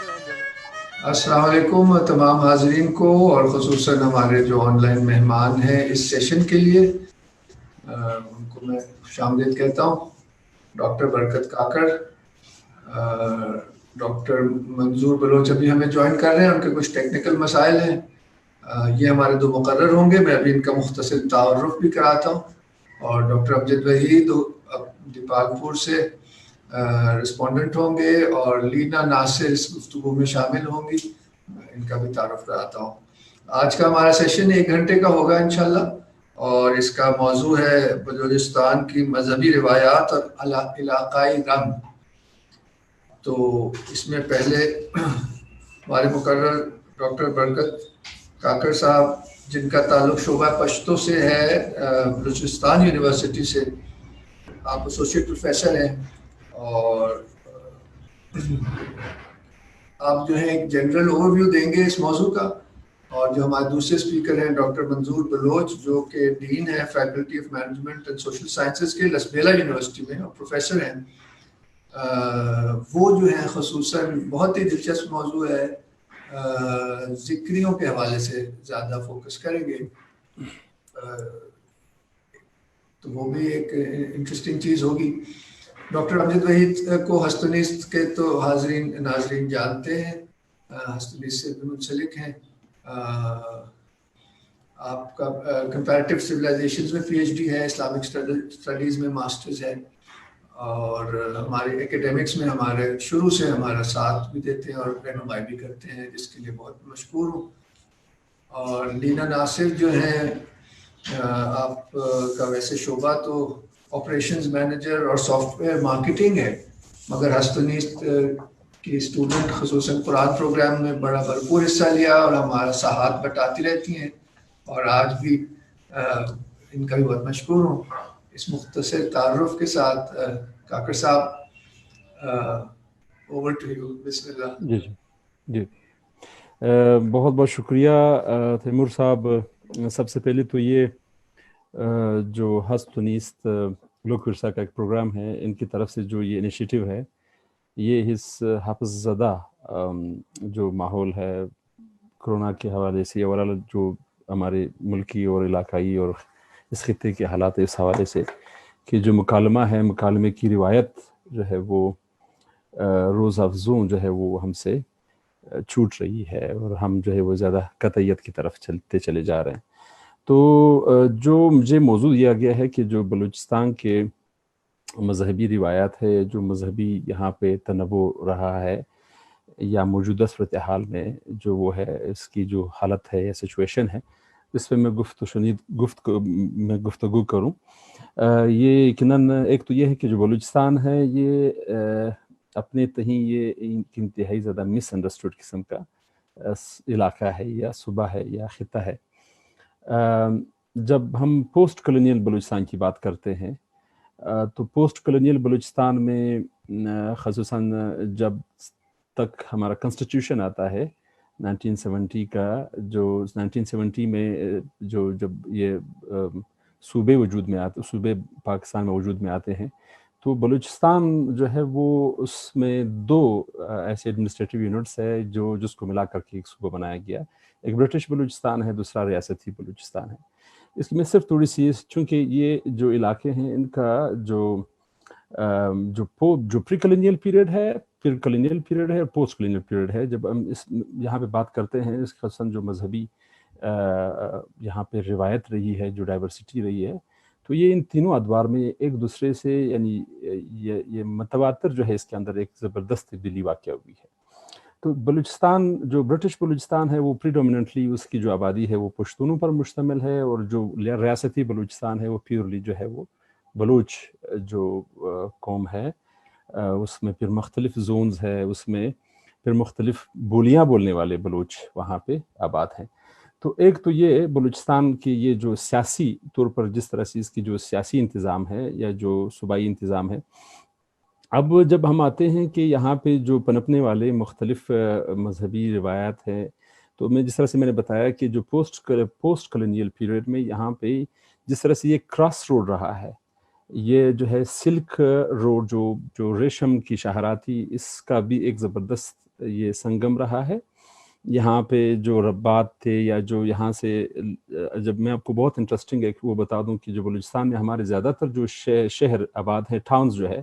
السلام علیکم تمام حاضرین کو، اور خصوصاً ہمارے جو آن لائن مہمان ہیں اس سیشن کے لیے ان کو میں خوش آمدید کہتا ہوں۔ ڈاکٹر برکت کاکڑ، ڈاکٹر منظور بلوچ ابھی ہمیں جوائن کر رہے ہیں، ان کے کچھ ٹیکنیکل مسائل ہیں۔ یہ ہمارے دو مقرر ہوں گے، میں ابھی ان کا مختصر تعارف بھی کراتا ہوں۔ اور ڈاکٹر امجد وحید دیپال پور سے رسپونڈنٹ ہوں گے، اور لینا ناصر اس گفتگو میں شامل ہوں گی، ان کا بھی تعارف کراتا ہوں۔ آج کا ہمارا سیشن 1 گھنٹے کا ہوگا انشاءاللہ، اور اس کا موضوع ہے بلوچستان کی مذہبی روایات اور علاقائی رنگ۔ تو اس میں پہلے ہمارے مقرر ڈاکٹر برکت کاکڑ صاحب، جن کا تعلق شعبہ پشتو سے ہے بلوچستان یونیورسٹی سے، آپ ایسوسیٹ پروفیسر ہیں، اور آپ جو ہیں ایک جنرل اوور ویو دیں گے اس موضوع کا۔ اور جو ہمارے دوسرے اسپیکر ہیں ڈاکٹر منظور بلوچ، جو کہ ڈین ہے faculty of management and social sciences کے لسبیلا یونیورسٹی میں، اور پروفیسر ہیں۔ وہ جو ہیں خصوصاً بہت ہی دلچسپ موضوع ہے، ذکریوں کے حوالے سے زیادہ فوکس کریں گے۔ تو وہ بھی ایک انٹرسٹنگ چیز ہوگی۔ ڈاکٹر امجد وحید کو ہستونیس کے تو ناظرین جانتے ہیں، ہستونیس سے بھی منسلک ہیں۔ آپ کا کمپیریٹیو سویلائزیشنز میں پی ایچ ڈی ہے، اسلامک اسٹڈیز میں ماسٹرز ہے، اور ہمارے ایکیڈیمکس میں ہمارے شروع سے ہمارا ساتھ بھی دیتے ہیں اور رہنمائی بھی کرتے ہیں، جس کے لیے بہت مشکور ہوں۔ اور لینا ناصر جو ہیں، آپ کا ویسے شعبہ تو آپریشنز مینیجر اور سافٹ ویئر مارکیٹنگ ہے، مگر ہستونیس کی اسٹوڈنٹ خصوصاً قرآن پروگرام میں بڑا بھرپور حصہ لیا، اور ہمارا ساحات بٹاتی رہتی ہیں، اور آج بھی ان کا بھی بہت مشکور ہوں۔ اس مختصر تعارف کے ساتھ کاکڑ صاحب، اوور ٹو یو، بسم اللہ۔ جی جی جی، بہت بہت شکریہ تیمور صاحب۔ سب سے پہلے تو یہ جو ہستونیس لوک ورثہ کا ایک پروگرام ہے، ان کی طرف سے جو یہ انیشیٹو ہے، یہ اس حافظ زدہ جو ماحول ہے کرونا کے حوالے سے، اور جو ہمارے ملکی اور علاقائی اور اس خطے کے حالات اس حوالے سے، کہ جو مکالمہ ہے، مکالمے کی روایت جو ہے وہ روز افزوں جو ہے وہ ہم سے چھوٹ رہی ہے، اور ہم جو ہے وہ زیادہ قطعیت کی طرف چلے جا رہے ہیں۔ تو جو مجھے موضوع دیا گیا ہے کہ جو بلوچستان کے مذہبی روایات ہے، جو مذہبی یہاں پہ تنوع رہا ہے، یا موجودہ صورتحال میں جو وہ ہے، اس کی جو حالت ہے یا سچویشن ہے، اس پہ میں گفتگو کروں۔ یہ یقیناً ایک تو یہ ہے کہ جو بلوچستان ہے، یہ اپنے تہیں یہ انتہائی زیادہ مس انڈرسٹوڈ قسم کا علاقہ ہے، یا صوبہ ہے، یا خطہ ہے۔ جب ہم پوسٹ کلونیل بلوچستان کی بات کرتے ہیں، تو پوسٹ کلونیل بلوچستان میں خصوصاً جب تک ہمارا کنسٹیٹیوشن آتا ہے 1970 کا، جو 1970 میں جب یہ صوبے وجود میں آتے، صوبے پاکستان میں وجود میں آتے ہیں، تو بلوچستان جو ہے وہ اس میں 2 ایسے ایڈمنسٹریٹو یونٹس ہے جس کو ملا کر کے ایک صوبہ بنایا گیا۔ ایک برٹش بلوچستان ہے، دوسرا ریاستی بلوچستان ہے۔ اس میں صرف تھوڑی سی، چونکہ یہ جو علاقے ہیں، ان کا جو پری کلونیل پیریڈ ہے، پھر کلونیل پیریڈ ہے، اور پوسٹ کلونیل پیریڈ ہے۔ جب ہم یہاں پہ بات کرتے ہیں، اس خصوصاً جو مذہبی یہاں پہ روایت رہی ہے، جو ڈائیورسٹی رہی ہے، تو یہ ان تینوں ادوار میں ایک دوسرے سے، یعنی یہ متواتر جو ہے، اس کے اندر ایک زبردست تبدیلی واقع ہوئی ہے۔ تو بلوچستان، جو برٹش بلوچستان ہے، وہ پریڈومیننٹلی اس کی جو آبادی ہے وہ پشتونوں پر مشتمل ہے، اور جو ریاستی بلوچستان ہے وہ پیورلی جو ہے وہ بلوچ جو قوم ہے، اس میں پھر مختلف زونز ہے، اس میں پھر مختلف بولیاں بولنے والے بلوچ وہاں پہ آباد ہیں۔ تو ایک تو یہ بلوچستان کی یہ جو سیاسی طور پر جس طرح سے اس کی جو سیاسی انتظام ہے، یا جو صوبائی انتظام ہے، اب جب ہم آتے ہیں کہ یہاں پہ جو پنپنے والے مختلف مذہبی روایات ہیں، تو جس طرح سے میں نے بتایا کہ جو پوسٹ کلونیل پیریڈ میں یہاں پہ جس طرح سے یہ کراس روڈ رہا ہے، یہ جو ہے سلک روڈ، جو ریشم کی شاہراہ تھی، اس کا بھی ایک زبردست یہ سنگم رہا ہے. یہاں پہ جو ربات تھے یا جو یہاں سے جب میں آپ کو بہت انٹرسٹنگ ایک وہ بتا دوں کہ جو بلوچستان میں ہمارے زیادہ تر جو شہر آباد ہیں، ٹاؤنز جو ہے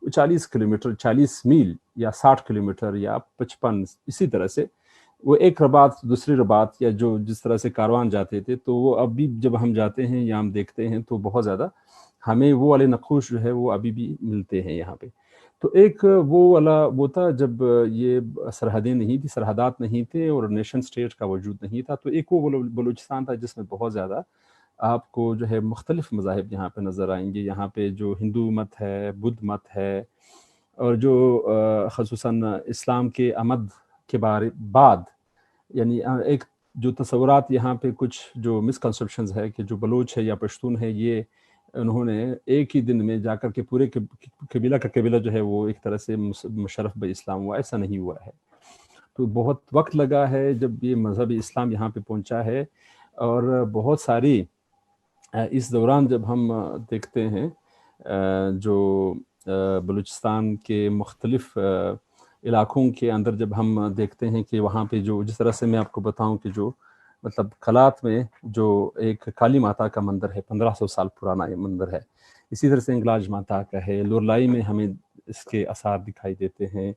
وہ 40 کلومیٹر 40 میل یا 60 کلومیٹر یا 55 اسی طرح سے وہ ایک ربات دوسری ربات یا جو جس طرح سے کاروان جاتے تھے، تو وہ ابھی جب ہم جاتے ہیں یا ہم دیکھتے ہیں تو بہت زیادہ ہمیں وہ والے نقوش جو ہے وہ ابھی بھی ملتے ہیں یہاں پہ. تو ایک وہ والا وہ تھا جب یہ سرحدیں نہیں تھی، سرحدات نہیں تھے اور نیشن سٹیٹ کا وجود نہیں تھا، تو ایک وہ بلوچستان تھا جس میں بہت زیادہ آپ کو جو ہے مختلف مذاہب یہاں پہ نظر آئیں گے. یہاں پہ جو ہندو مت ہے، بدھ مت ہے، اور جو خصوصاً اسلام کے آمد کے بعد یعنی ایک جو تصورات یہاں پہ کچھ جو مسکنسیپشنز ہے کہ جو بلوچ ہے یا پشتون ہے، یہ انہوں نے ایک ہی دن میں جا کر کے پورے قبیلہ کا قبیلہ جو ہے وہ ایک طرح سے مشرف بے اسلام ہوا. ایسا نہیں ہوا ہے. تو بہت وقت لگا ہے جب یہ مذہب اسلام یہاں پہ پہنچا ہے، اور بہت ساری اس دوران جب ہم دیکھتے ہیں جو بلوچستان کے مختلف علاقوں کے اندر جب ہم دیکھتے ہیں کہ وہاں پہ جو جس طرح سے میں آپ کو بتاؤں کہ جو مطلب قلات میں جو ایک کالی ماتا کا مندر ہے، 1500 سال پرانا یہ مندر ہے. اسی طرح سے انگلاج ماتا کا ہے. لورلائی میں ہمیں اس کے آثار دکھائی دیتے ہیں.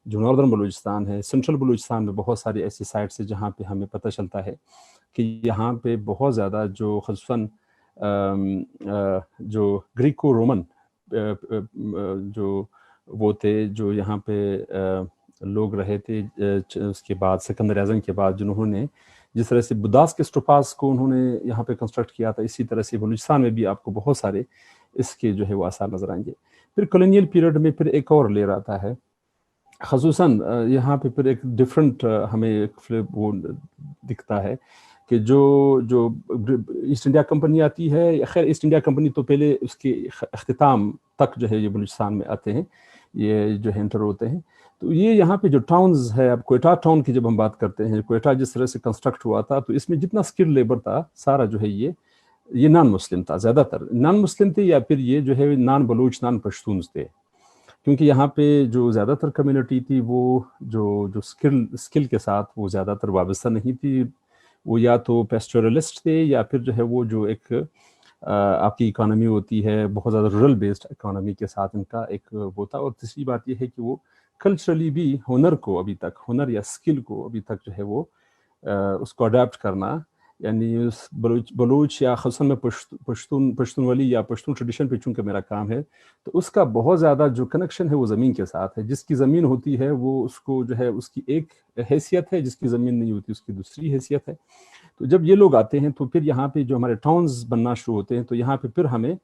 جو ناردرن بلوچستان ہے، سینٹرل بلوچستان میں بہت ساری ایسی سائٹس ہیں جہاں پہ ہمیں پتہ چلتا ہے کہ یہاں پہ بہت زیادہ جو خصوصاً جو گریکو رومن جو وہ تھے جو یہاں پہ لوگ رہے تھے اس کے بعد سکندر اعظم کے بعد، جنہوں نے جس طرح سے بداس کے اسٹوپاس کو انہوں نے یہاں پہ کنسٹرکٹ کیا تھا، اسی طرح سے بلوچستان میں بھی آپ کو بہت سارے اس کے جو ہے وہ آثار نظر آئیں گے. پھر کولونیل پیریڈ میں پھر ایک اور لے رہتا ہے، خصوصاً یہاں پہ پھر ایک ڈفرینٹ ہمیں ایک وہ دکھتا ہے کہ جو ایسٹ انڈیا کمپنی آتی ہے. خیر ایسٹ انڈیا کمپنی تو پہلے اس کے اختتام تک جو ہے یہ بلوچستان میں آتے ہیں، یہ جو ہے انٹر ہوتے ہیں. تو یہ یہاں پہ جو ٹاؤنز ہے، اب کوئٹہ ٹاؤن کی جب ہم بات کرتے ہیں، کوئٹہ جس طرح سے کنسٹرکٹ ہوا تھا تو اس میں جتنا اسکل لیبر تھا سارا جو ہے یہ نان مسلم تھا. زیادہ تر نان مسلم تھے یا پھر یہ جو ہے نان بلوچ نان پشتونز تھے، کیونکہ یہاں پہ جو زیادہ تر کمیونٹی تھی وہ جو اسکل کے ساتھ وہ زیادہ تر وابستہ نہیں تھی. وہ یا تو پیسٹورلسٹ تھے یا پھر جو ہے وہ جو ایک آپ کی اکانومی ہوتی ہے بہت زیادہ رورل بیسڈ اکانومی کے ساتھ ان کا ایک وہ تھا. اور تیسری بات یہ ہے کہ وہ کلچرلی بھی ہنر کو ابھی تک، ہنر یا اسکل کو ابھی تک جو ہے وہ اس کو اڈاپٹ کرنا، یعنی بلوچ یا خصوصاً میں پشتون والی یا پشتون ٹریڈیشن پہ چونکہ میرا کام ہے، تو اس کا بہت زیادہ جو کنیکشن ہے وہ زمین کے ساتھ ہے. جس کی زمین ہوتی ہے وہ اس کو جو ہے اس کی ایک حیثیت ہے، جس کی زمین نہیں ہوتی اس کی دوسری حیثیت ہے. تو جب یہ لوگ آتے ہیں تو پھر یہاں پہ جو ہمارے ٹاؤنز بننا شروع ہوتے ہیں تو یہاں پہ پھر ہمیں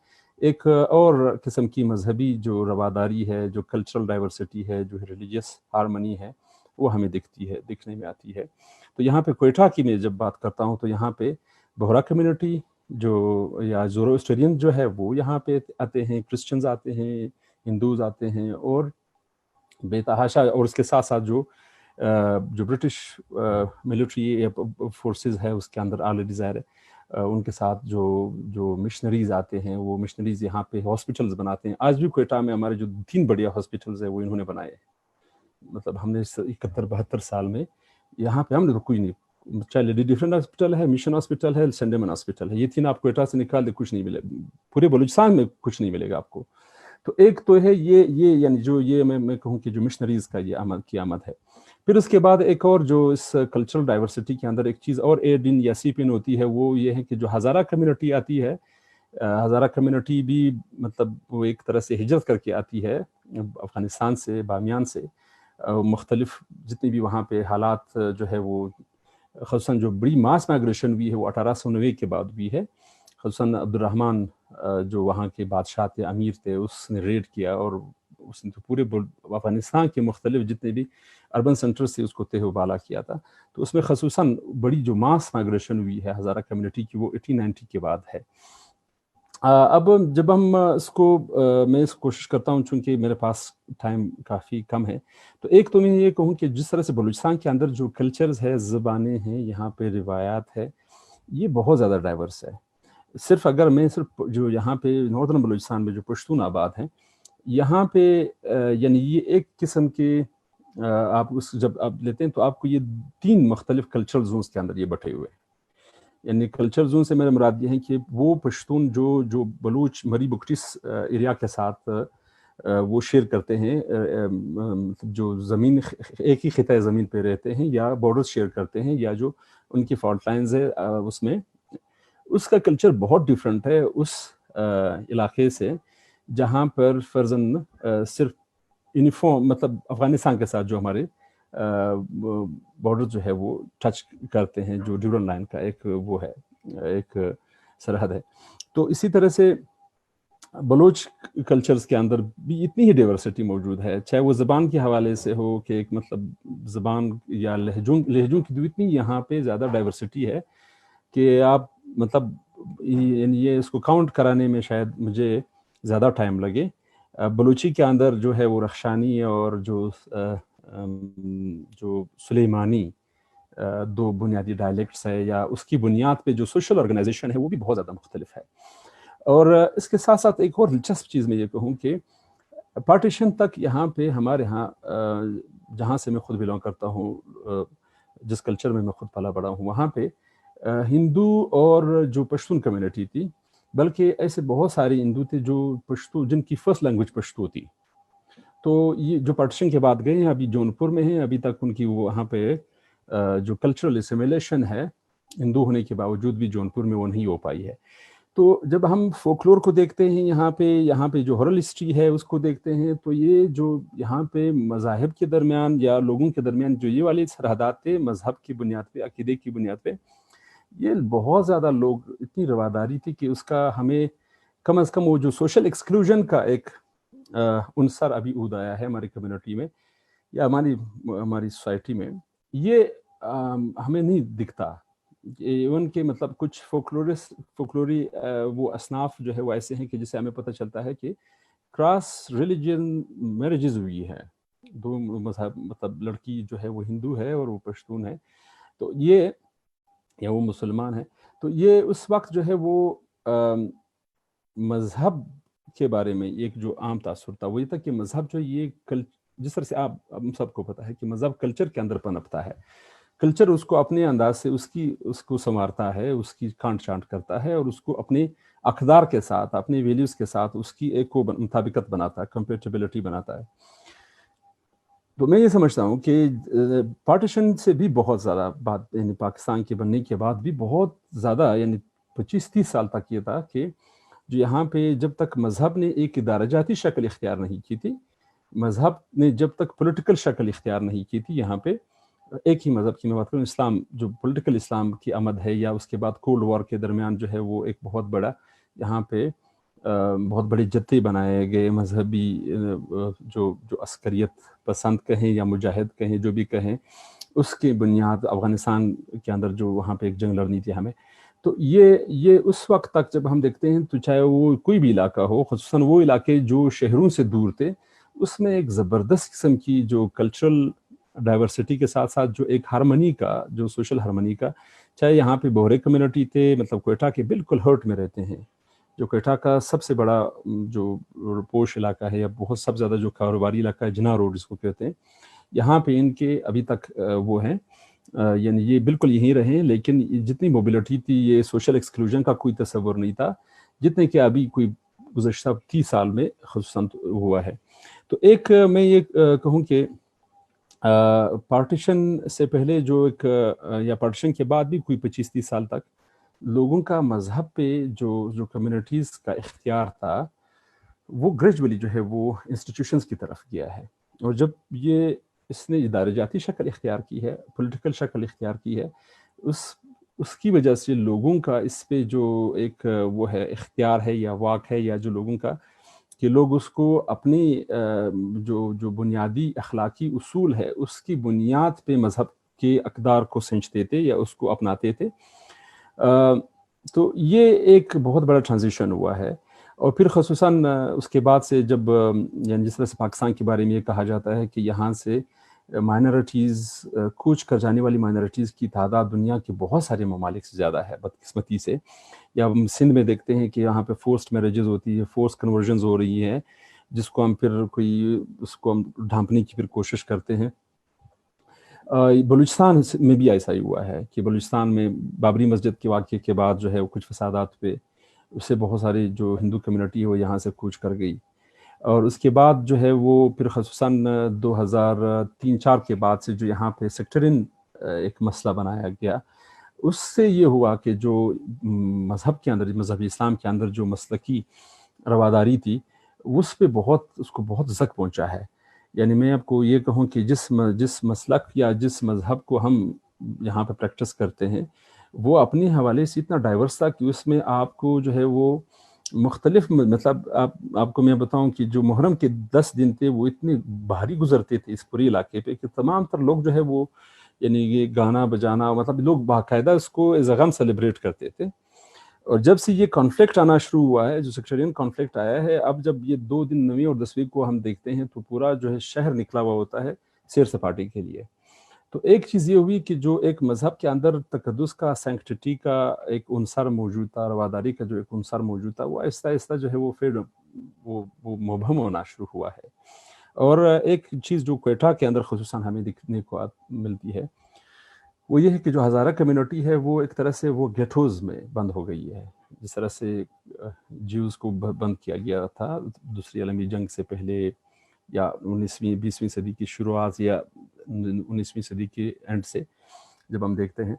ایک اور قسم کی مذہبی جو رواداری ہے، جو کلچرل ڈائیورسٹی ہے، جو ریلیجیس ہارمنی ہے، وہ ہمیں دکھنے میں آتی ہے. تو یہاں پہ کوئٹہ کی میں جب بات کرتا ہوں تو یہاں پہ بہرا کمیونٹی جو یا زوروسٹرین جو ہے وہ یہاں پہ آتے ہیں، کرسچنز آتے ہیں، ہندوز آتے ہیں، اور بے تحاشا. اور اس کے ساتھ ساتھ جو برٹش ملٹری فورسز ہے اس کے اندر آلریڈی ظاہر ہے ان کے ساتھ جو مشنریز آتے ہیں، وہ مشنریز یہاں پہ ہاسپٹلز بناتے ہیں. آج بھی کوئٹہ میں ہمارے جو 3 بڑیا ہاسپٹلز ہیں وہ انہوں نے بنائے ہیں. مطلب ہم نے 71-72 سال میں یہاں پہ ہم نے تو کوئی نہیں، چاہے لیڈی ڈیفرنٹ ہاسپٹل ہے، مشن ہاسپٹل ہے، سنڈے من ہاسپٹل ہے، یہ 3 آپ کوئٹہ سے نکال دے کچھ نہیں ملے، پورے بلوچستان میں کچھ نہیں ملے گا آپ کو. تو ایک تو ہے یہ یعنی جو یہ میں کہوں کہ جو مشنریز کا یہ آمد ہے. پھر اس کے بعد ایک اور جو اس کلچرل ڈائیورسٹی کے اندر ایک چیز اور ایڈ ان یا سیپ ان ہوتی ہے، وہ یہ ہے کہ جو ہزارہ کمیونٹی آتی ہے، ہزارہ کمیونٹی بھی مطلب وہ ایک طرح سے ہجرت کر کے آتی ہے افغانستان سے، بامیان سے. مختلف جتنی بھی وہاں پہ حالات جو ہے وہ خصوصاً جو بڑی ماس مائگریشن ہوئی ہے وہ 1890 کے بعد بھی ہے. خصوصاً عبدالرحمن جو وہاں کے بادشاہ تھے، امیر تھے، اس نے ریڈ کیا اور اس نے تو پورے افغانستان کے مختلف جتنے بھی اربن سینٹرز تھے اس کو تہہ و بالا کیا تھا. تو اس میں خصوصاً بڑی جو ماس مائگریشن ہوئی ہے ہزارہ کمیونٹی کی وہ 1890 کے بعد ہے. اب جب ہم میں اس کوشش کرتا ہوں چونکہ میرے پاس ٹائم کافی کم ہے، تو ایک تو میں یہ کہوں کہ جس طرح سے بلوچستان کے اندر جو کلچرز ہے، زبانیں ہیں، یہاں پہ روایات ہے، یہ بہت زیادہ ڈائیورس ہے. صرف اگر میں جو یہاں پہ ناردرن بلوچستان میں جو پشتون آباد ہیں، یہاں پہ یعنی یہ ایک قسم کے آپ اس جب آپ لیتے ہیں تو آپ کو یہ 3 مختلف کلچرل زونس کے اندر یہ بٹے ہوئے ہیں. یعنی کلچر زون سے میرا مراد یہ ہے کہ وہ پشتون جو بلوچ مری بکٹیس ایریا کے ساتھ وہ شیئر کرتے ہیں، جو زمین ایک ہی خطۂ زمین پہ رہتے ہیں یا بارڈر شیئر کرتے ہیں یا جو ان کی فالٹ لائنز ہے، اس میں اس کا کلچر بہت ڈیفرنٹ ہے اس علاقے سے جہاں پر فرضاً صرف یونیفارم مطلب افغانستان کے ساتھ جو ہمارے بارڈر جو ہے وہ ٹچ کرتے ہیں، جو ڈیورن لائن کا ایک وہ ہے، ایک سرحد ہے. تو اسی طرح سے بلوچ کلچرز کے اندر بھی اتنی ہی ڈیورسٹی موجود ہے، چاہے وہ زبان کے حوالے سے ہو کہ ایک مطلب زبان یا لہجوں کی بھی اتنی یہاں پہ زیادہ ڈائیورسٹی ہے کہ آپ مطلب یعنی یہ اس کو کاؤنٹ کرانے میں شاید مجھے زیادہ ٹائم لگے. بلوچی کے اندر جو ہے وہ رخشانی اور جو سلیمانی 2 بنیادی ڈائلیکٹس ہے، یا اس کی بنیاد پہ جو سوشل آرگنائزیشن ہے وہ بھی بہت زیادہ مختلف ہے. اور اس کے ساتھ ساتھ ایک اور دلچسپ چیز میں یہ کہوں کہ پارٹیشن تک یہاں پہ ہمارے ہاں جہاں سے میں خود بلانگ کرتا ہوں، جس کلچر میں خود پلا بڑا ہوں، وہاں پہ ہندو اور جو پشتون کمیونٹی تھی، بلکہ ایسے بہت سارے ہندو تھے جو پشتو جن کی فرسٹ لینگویج پشتو تھی. تو یہ جو پارٹیشن کے بعد گئے ہیں، ابھی جونپور میں ہیں، ابھی تک ان کی وہاں پہ جو کلچرل اسیمیلیشن ہے ہندو ہونے کے باوجود بھی جونپور میں وہ نہیں ہو پائی ہے. تو جب ہم فولکلور کو دیکھتے ہیں یہاں پہ جو ہورل ہسٹری ہے اس کو دیکھتے ہیں، تو یہ جو یہاں پہ مذاہب کے درمیان یا لوگوں کے درمیان جو یہ والی سرحدات تھے مذہب کی بنیاد پہ، عقیدے کی بنیاد پہ، یہ بہت زیادہ لوگ اتنی رواداری تھی کہ اس کا ہمیں کم از کم وہ جو سوشل ایکسکلوژن کا ایک عنصر ابھی عود آیا ہے ہماری کمیونٹی میں یا ہماری سوسائٹی میں، یہ ہمیں نہیں دکھتا. ایون کہ مطلب کچھ فولکلوری وہ اصناف جو ہے وہ ایسے ہیں کہ جس سے ہمیں پتہ چلتا ہے کہ کراس ریلیجن میرجز ہوئی ہے، 2 مذہب، مطلب لڑکی جو ہے وہ ہندو ہے اور وہ پشتون ہے، تو یہ یا وہ مسلمان ہے. تو یہ اس وقت جو ہے وہ مذہب کے بارے میں ایک جو عام تاثر تھا وہ یہ تھا کہ مذہب جو یہ جس طرح سے آپ ہم سب کو پتہ ہے کہ مذہب کلچر کے اندر پنپتا ہے، کلچر اس کو اپنے انداز سے اس کو سنوارتا ہے، اس کی کانٹ چانٹ کرتا ہے اور اس کو اپنے اقدار کے ساتھ، اپنے ویلیوز کے ساتھ اس کی ایک کو مطابقت بناتا ہے، کمپیٹیبلٹی بناتا ہے. تو میں یہ سمجھتا ہوں کہ پارٹیشن سے بھی بہت زیادہ بات، یعنی پاکستان کے بننے کے بعد بھی بہت زیادہ، یعنی 25-30 سال تک یہ تھا کہ جو یہاں پہ جب تک مذہب نے ایک ادارہ جاتی شکل اختیار نہیں کی تھی، مذہب نے جب تک پولیٹیکل شکل اختیار نہیں کی تھی، یہاں پہ ایک ہی مذہب کی میں بات کروں، اسلام، جو پولیٹیکل اسلام کی آمد ہے، یا اس کے بعد کولڈ وار کے درمیان جو ہے وہ ایک بہت بڑا یہاں پہ بہت بڑی جتھے بنائے گئے مذہبی جو عسکریت پسند کہیں یا مجاہد کہیں، جو بھی کہیں، اس کی بنیاد افغانستان کے اندر جو وہاں پہ ایک جنگ لڑنی تھی ہمیں. تو یہ اس وقت تک جب ہم دیکھتے ہیں تو چاہے وہ کوئی بھی علاقہ ہو، خصوصاً وہ علاقے جو شہروں سے دور تھے، اس میں ایک زبردست قسم کی جو کلچرل ڈائیورسٹی کے ساتھ ساتھ جو ایک ہارمنی کا، جو سوشل ہارمنی کا، چاہے یہاں پہ بوہرے کمیونٹی تھے، مطلب کوئٹہ کے بالکل ہرٹ میں رہتے ہیں، جو کوئٹہ کا سب سے بڑا جو پوش علاقہ ہے یا بہت سب زیادہ جو کاروباری علاقہ ہے، جناح روڈ جس کو کہتے ہیں، یہاں پہ ان کے ابھی تک وہ ہیں، یعنی یہ بالکل یہیں رہے، لیکن جتنی موبلٹی تھی، یہ سوشل ایکسکلوژن کا کوئی تصور نہیں تھا جتنے کہ ابھی کوئی گزشتہ 30 سال میں خصوصاً ہوا ہے. تو ایک میں یہ کہوں کہ پارٹیشن سے پہلے جو ایک یا پارٹیشن کے بعد بھی کوئی 25-30 سال تک لوگوں کا مذہب پہ جو کمیونٹیز کا اختیار تھا، وہ گریجولی جو ہے وہ انسٹیٹیوشنز کی طرف گیا ہے. اور جب اس نے ادارہ جاتی شکل اختیار کی ہے، پولیٹیکل شکل اختیار کی ہے، اس کی وجہ سے لوگوں کا اس پہ جو ایک وہ ہے اختیار ہے یا واک ہے، یا جو لوگوں کا کہ لوگ اس کو اپنی جو بنیادی اخلاقی اصول ہے اس کی بنیاد پہ مذہب کے اقدار کو سنجتے تھے یا اس کو اپناتے تھے. تو یہ ایک بہت بڑا ٹرانزیشن ہوا ہے. اور پھر خصوصاً اس کے بعد سے جب یعنی جس طرح سے پاکستان کے بارے میں یہ کہا جاتا ہے کہ یہاں سے مائنورٹیز، کوچ کر جانے والی مائنورٹیز کی تعداد دنیا کے بہت سارے ممالک سے زیادہ ہے بدقسمتی سے. یا ہم سندھ میں دیکھتے ہیں کہ یہاں پہ فورسڈ میرجز ہوتی ہے، فورس کنورژنز ہو رہی ہیں، جس کو ہم پھر اس کو ہم ڈھانپنے کی پھر کوشش کرتے ہیں. بلوچستان میں بھی ایسا ہی ہوا ہے کہ بلوچستان میں بابری مسجد کے واقعے کے بعد جو ہے وہ کچھ فسادات پہ اس سے بہت ساری جو ہندو کمیونٹی ہے وہ یہاں سے کوچ کر گئی، اور اس کے بعد جو ہے وہ پھر خصوصاً 2003-4 کے بعد سے جو یہاں پہ سیکٹرین ایک مسئلہ بنایا گیا، اس سے یہ ہوا کہ جو مذہب کے اندر، مذہبی اسلام کے اندر جو مسلکی رواداری تھی اس پہ اس کو بہت زک پہنچا ہے. یعنی میں آپ کو یہ کہوں کہ جس مسلک یا جس مذہب کو ہم یہاں پہ پریکٹس کرتے ہیں وہ اپنے حوالے سے اتنا ڈائیورس تھا کہ اس میں آپ کو جو ہے وہ مختلف، مطلب آپ کو میں بتاؤں کہ جو محرم کے 10 دن تھے وہ اتنے بھاری گزرتے تھے اس پوری علاقے پہ کہ تمام تر لوگ جو ہے وہ یعنی یہ گانا بجانا، مطلب لوگ باقاعدہ اس کو ایز اے غم سیلیبریٹ کرتے تھے. اور جب سے یہ کانفلکٹ آنا شروع ہوا ہے، جو سیکٹرین کانفلکٹ آیا ہے، اب جب یہ 2 دن 9ویں اور 10ویں کو ہم دیکھتے ہیں تو پورا جو ہے شہر نکلا ہوا ہوتا ہے سیر سپاٹے کے لیے. تو ایک چیز یہ ہوئی کہ جو ایک مذہب کے اندر تقدس کا، سینکٹیٹی کا ایک عنصر موجود تھا، رواداری کا جو ایک عنصر موجود تھا، وہ آہستہ آہستہ جو ہے وہ پھر وہ مبہم ہونا شروع ہوا ہے. اور ایک چیز جو کوئٹہ کے اندر خصوصاً ہمیں دیکھنے کو ملتی ہے وہ یہ ہے کہ جو ہزارہ کمیونٹی ہے وہ ایک طرح سے وہ گیٹوز میں بند ہو گئی ہے. جس طرح سے جیوز کو بند کیا گیا تھا دوسری عالمی جنگ سے پہلے، یا 19ویں 20ویں صدی کی شروعات یا 19ویں صدی کے اینڈ سے جب ہم دیکھتے ہیں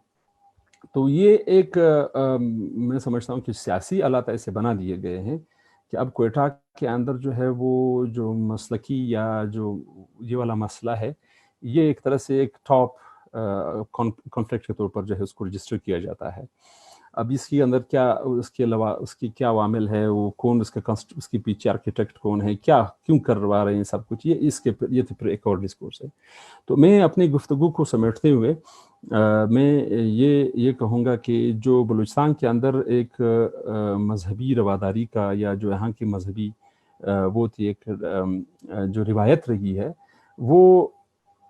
تو یہ ایک میں سمجھتا ہوں کہ سیاسی آلات ایسے بنا دیے گئے ہیں کہ اب کوئٹہ کے اندر جو ہے وہ جو مسلکی یا جو یہ والا مسئلہ ہے یہ ایک طرح سے ایک ٹاپ کانفلکٹ کے طور پر جو ہے اس کو رجسٹر کیا جاتا ہے. اب اس کے اندر کیا، اس کے علاوہ اس کی کیا عوامل ہے، وہ کون اس کے پیچھے آرکیٹیکٹ کون ہے، کیوں کروا رہے ہیں سب کچھ، یہ تو پھر ایک اور ڈسکورس ہے. تو میں اپنی گفتگو کو سمیٹتے ہوئے میں یہ کہوں گا کہ جو بلوچستان کے اندر ایک مذہبی رواداری کا یا جو یہاں کی مذہبی وہ تھی ایک جو روایت رہی ہے وہ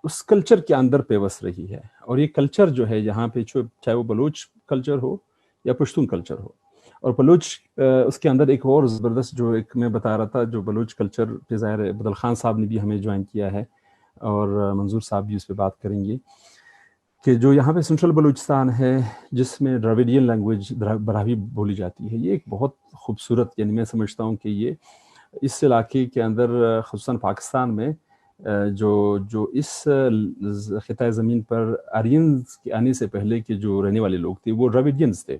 اس کلچر کے اندر پیوست رہی ہے. اور یہ کلچر جو ہے یہاں پہ چاہے وہ بلوچ کلچر ہو یا پشتون کلچر ہو، اور بلوچ اس کے اندر ایک اور زبردست جو ایک میں بتا رہا تھا جو بلوچ کلچر پہ ظاہر بدل خان صاحب نے بھی ہمیں جوائن کیا ہے اور منظور صاحب بھی اس پہ بات کریں گے کہ جو یہاں پہ سنٹرل بلوچستان ہے جس میں ڈراویڈین لینگویج براہوی بولی جاتی ہے، یہ ایک بہت خوبصورت، یعنی میں سمجھتا ہوں کہ یہ اس علاقے کے اندر خصوصاً پاکستان میں جو اس خطۂ زمین پر آرینز کے آنے سے پہلے کے جو رہنے والے لوگ تھے وہ ڈراویڈینز تھے.